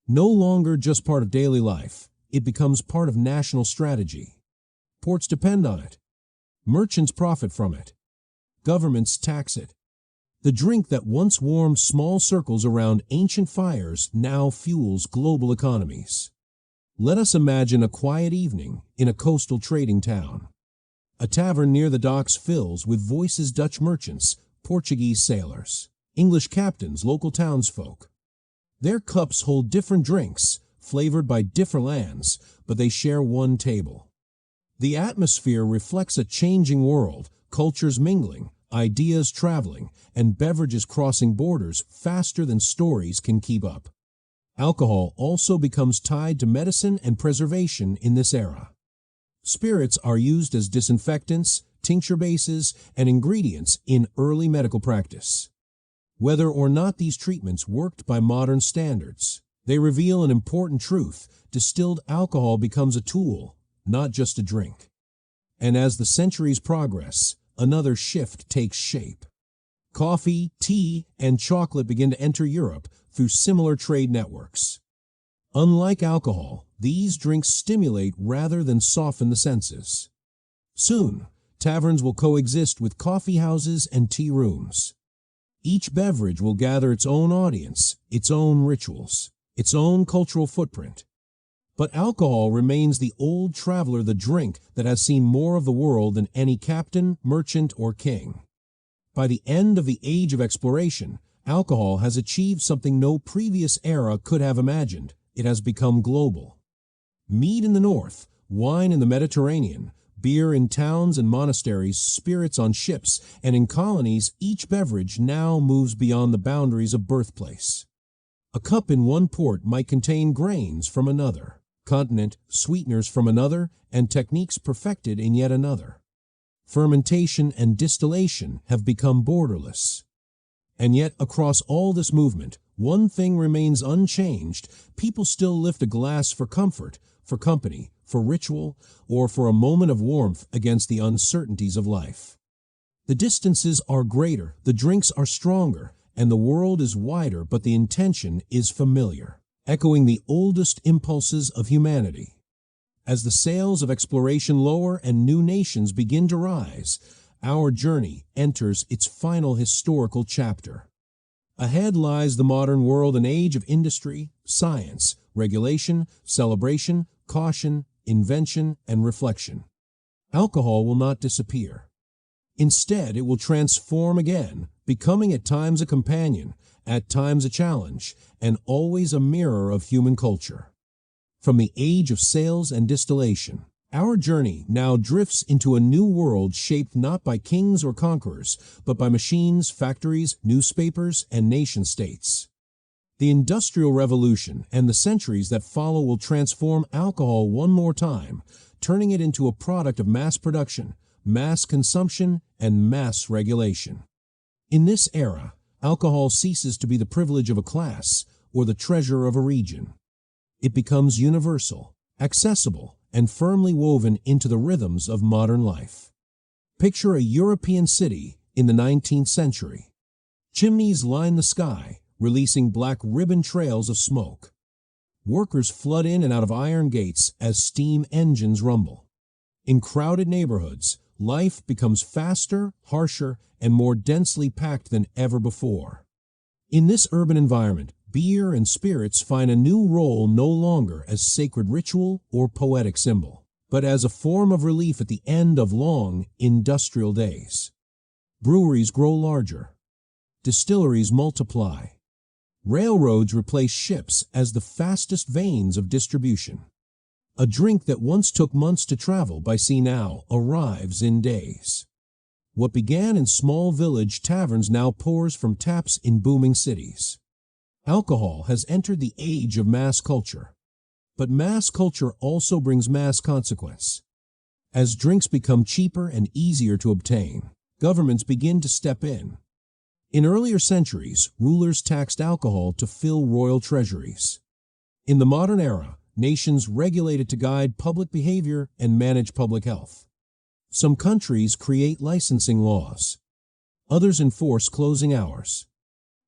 No longer just part of daily life, it becomes part of national strategy. Ports depend on it. Merchants profit from it. Governments tax it. The drink that once warmed small circles around ancient fires now fuels global economies. Let us imagine a quiet evening in a coastal trading town. A tavern near the docks fills with voices Dutch merchants, Portuguese sailors, English captains, local townsfolk. Their cups hold different drinks, flavored by different lands, but they share one table. The atmosphere reflects a changing world, cultures mingling, ideas traveling, and beverages crossing borders faster than stories can keep up. Alcohol also becomes tied to medicine and preservation in this era. Spirits are used as disinfectants, tincture bases, and ingredients in early medical practice. Whether or not these treatments worked by modern standards, they reveal an important truth: distilled alcohol becomes a tool, not just a drink. And as the centuries progress, another shift takes shape. Coffee, tea, and chocolate begin to enter Europe through similar trade networks. Unlike alcohol, these drinks stimulate rather than soften the senses. Soon, taverns will coexist with coffee houses and tea rooms. Each beverage will gather its own audience, its own rituals, its own cultural footprint. But alcohol remains the old traveler, the drink that has seen more of the world than any captain, merchant, or king. By the end of the age of exploration, alcohol has achieved something no previous era could have imagined. It has become global. Mead in the north, wine in the Mediterranean, beer in towns and monasteries, spirits on ships, and in colonies, each beverage now moves beyond the boundaries of birthplace. A cup in one port might contain grains from another continent, sweeteners from another, and techniques perfected in yet another. Fermentation and distillation have become borderless. And yet, across all this movement, one thing remains unchanged. People still lift a glass for comfort, for company, for ritual, or for a moment of warmth against the uncertainties of life. The distances are greater, the drinks are stronger, and the world is wider, but the intention is familiar, echoing the oldest impulses of humanity. As the sails of exploration lower and new nations begin to rise, our journey enters its final historical chapter. Ahead lies the modern world, an age of industry, science, regulation, celebration, caution, invention, and reflection. Alcohol will not disappear. Instead, it will transform again, becoming at times a companion, at times a challenge, and always a mirror of human culture. From the age of sales and distillation, our journey now drifts into a new world shaped not by kings or conquerors, but by machines, factories, newspapers, and nation-states. The Industrial Revolution and the centuries that follow will transform alcohol one more time, turning it into a product of mass production, mass consumption, and mass regulation. In this era, alcohol ceases to be the privilege of a class or the treasure of a region. It becomes universal, accessible, and firmly woven into the rhythms of modern life. Picture a European city in the 19th century. Chimneys line the sky, releasing black ribbon trails of smoke. Workers flood in and out of iron gates as steam engines rumble. In crowded neighborhoods, life becomes faster, harsher, and more densely packed than ever before. In this urban environment, beer and spirits find a new role no longer as sacred ritual or poetic symbol, but as a form of relief at the end of long industrial days. Breweries grow larger. Distilleries multiply. Railroads replace ships as the fastest veins of distribution. A drink that once took months to travel by sea now arrives in days. What began in small village taverns now pours from taps in booming cities. Alcohol has entered the age of mass culture. But mass culture also brings mass consequence. As drinks become cheaper and easier to obtain, governments begin to step in. In earlier centuries, rulers taxed alcohol to fill royal treasuries. In the modern era, nations regulate it to guide public behavior and manage public health. Some countries create licensing laws. Others enforce closing hours.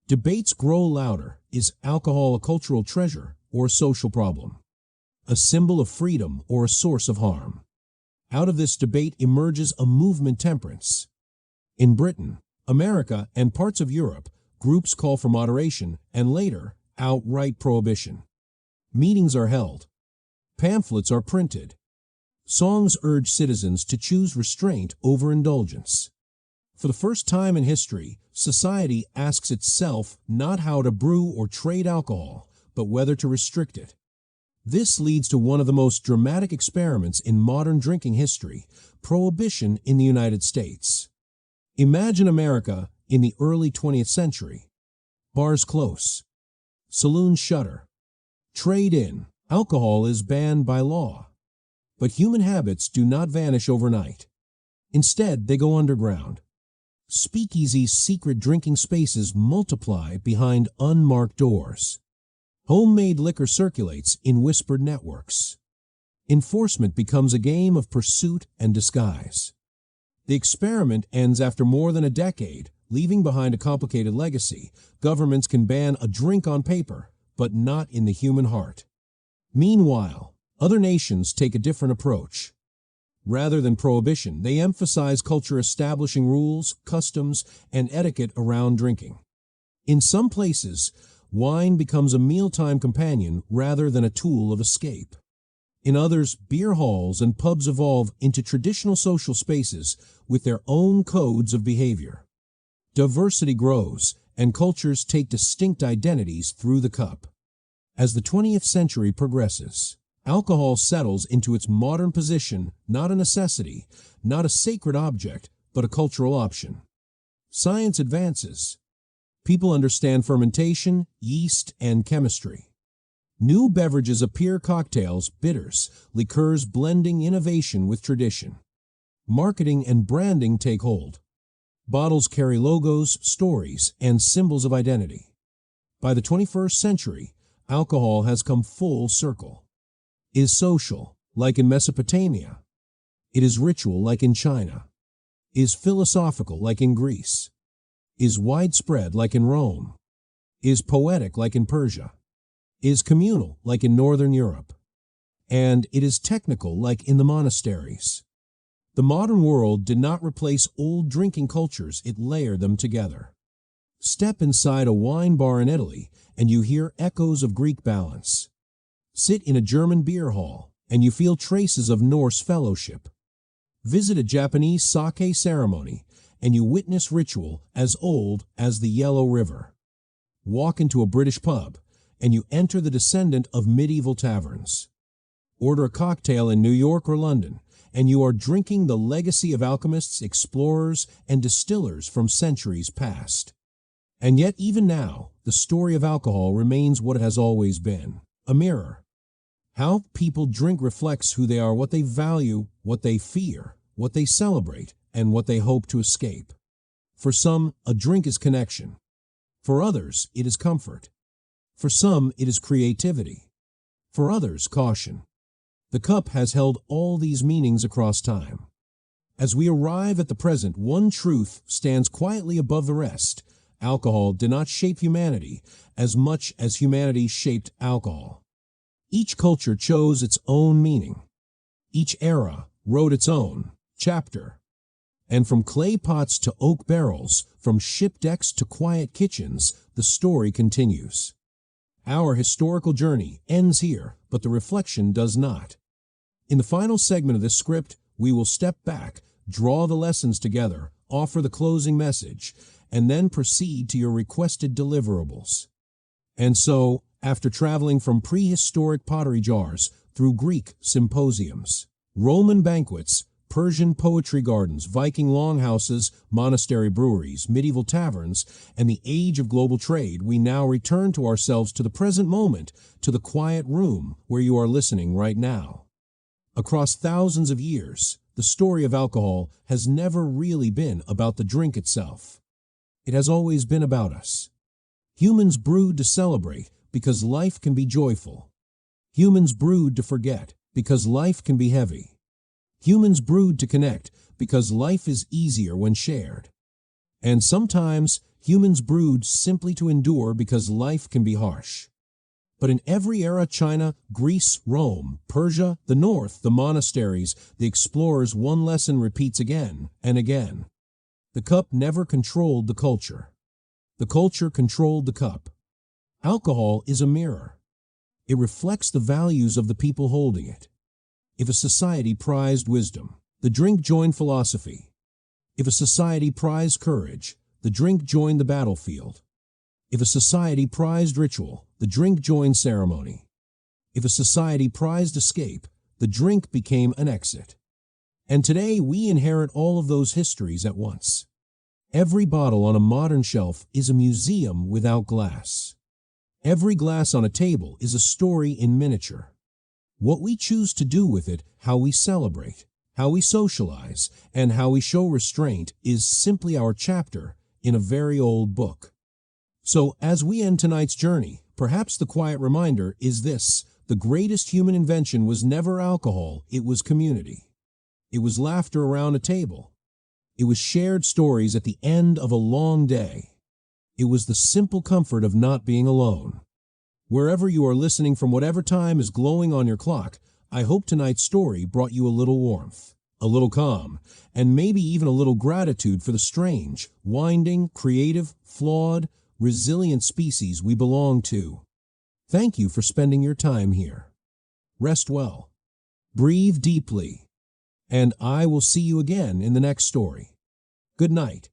Debates grow louder. Is alcohol a cultural treasure or a social problem? A symbol of freedom or a source of harm? Out of this debate emerges a movement temperance. In Britain, America, and parts of Europe, groups call for moderation and later, outright prohibition. Meetings are held. Pamphlets are printed. Songs urge citizens to choose restraint over indulgence. For the first time in history, society asks itself not how to brew or trade alcohol, but whether to restrict it. This leads to one of the most dramatic experiments in modern drinking history, prohibition in the United States. Imagine America in the early 20th century. Bars close. Saloons shutter. Trade in. Alcohol is banned by law. But human habits do not vanish overnight. Instead, they go underground. Speakeasies' secret drinking spaces multiply behind unmarked doors. Homemade liquor circulates in whispered networks. Enforcement becomes a game of pursuit and disguise. The experiment ends after more than a decade, leaving behind a complicated legacy. Governments can ban a drink on paper, but not in the human heart. Meanwhile, other nations take a different approach. Rather than prohibition, they emphasize culture, establishing rules, customs, and etiquette around drinking. In some places, wine becomes a mealtime companion rather than a tool of escape. In others, beer halls and pubs evolve into traditional social spaces with their own codes of behavior. Diversity grows, and cultures take distinct identities through the cup. As the 20th century progresses, alcohol settles into its modern position, not a necessity, not a sacred object, but a cultural option. Science advances. People understand fermentation, yeast, and chemistry. New beverages appear: cocktails, bitters, liqueurs, blending innovation with tradition. Marketing and branding take hold. Bottles carry logos, stories, and symbols of identity. By the 21st century, alcohol has come full circle. It is social, like in Mesopotamia. It is ritual, like in China. It is philosophical, like in Greece. It is widespread, like in Rome. It is poetic, like in Persia. It is communal, like in Northern Europe. And it is technical, like in the monasteries. The modern world did not replace old drinking cultures, it layered them together. Step inside a wine bar in Italy, and you hear echoes of Greek balance. Sit in a German beer hall, and you feel traces of Norse fellowship. Visit a Japanese sake ceremony, and you witness ritual as old as the Yellow River. Walk into a British pub, and you enter the descendant of medieval taverns. Order a cocktail in New York or London, and you are drinking the legacy of alchemists, explorers, and distillers from centuries past. And yet, even now, the story of alcohol remains what it has always been, a mirror. How people drink reflects who they are, what they value, what they fear, what they celebrate, and what they hope to escape. For some, a drink is connection. For others, it is comfort. For some, it is creativity. For others, caution. The cup has held all these meanings across time. As we arrive at the present, one truth stands quietly above the rest. Alcohol did not shape humanity as much as humanity shaped alcohol. Each culture chose its own meaning. Each era wrote its own chapter. And from clay pots to oak barrels, from ship decks to quiet kitchens, the story continues. Our historical journey ends here, but the reflection does not. In the final segment of this script, we will step back, draw the lessons together, offer the closing message, and then proceed to your requested deliverables. And so, after traveling from prehistoric pottery jars through Greek symposiums, Roman banquets, Persian poetry gardens, Viking longhouses, monastery breweries, medieval taverns, and the age of global trade, we now return to ourselves, to the present moment, to the quiet room where you are listening right now. Across thousands of years, the story of alcohol has never really been about the drink itself. It has always been about us. Humans brewed to celebrate because life can be joyful. Humans brewed to forget because life can be heavy. Humans brewed to connect because life is easier when shared. And sometimes humans brewed simply to endure because life can be harsh. But in every era, China, Greece, Rome, Persia, the North, the monasteries, the explorers, one lesson repeats again and again. The cup never controlled the culture. The culture controlled the cup. Alcohol is a mirror. It reflects the values of the people holding it. If a society prized wisdom, the drink joined philosophy. If a society prized courage, the drink joined the battlefield. If a society prized ritual, the drink joined ceremony. If a society prized escape, the drink became an exit. And today we inherit all of those histories at once. Every bottle on a modern shelf is a museum without glass. Every glass on a table is a story in miniature. What we choose to do with it, how we celebrate, how we socialize, and how we show restraint is simply our chapter in a very old book. So, as we end tonight's journey, perhaps the quiet reminder is this: the greatest human invention was never alcohol, it was community. It was laughter around a table. It was shared stories at the end of a long day. It was the simple comfort of not being alone. Wherever you are listening from, whatever time is glowing on your clock, I hope tonight's story brought you a little warmth, a little calm, and maybe even a little gratitude for the strange, winding, creative, flawed, resilient species we belong to. Thank you for spending your time here. Rest well. Breathe deeply. And I will see you again in the next story. Good night.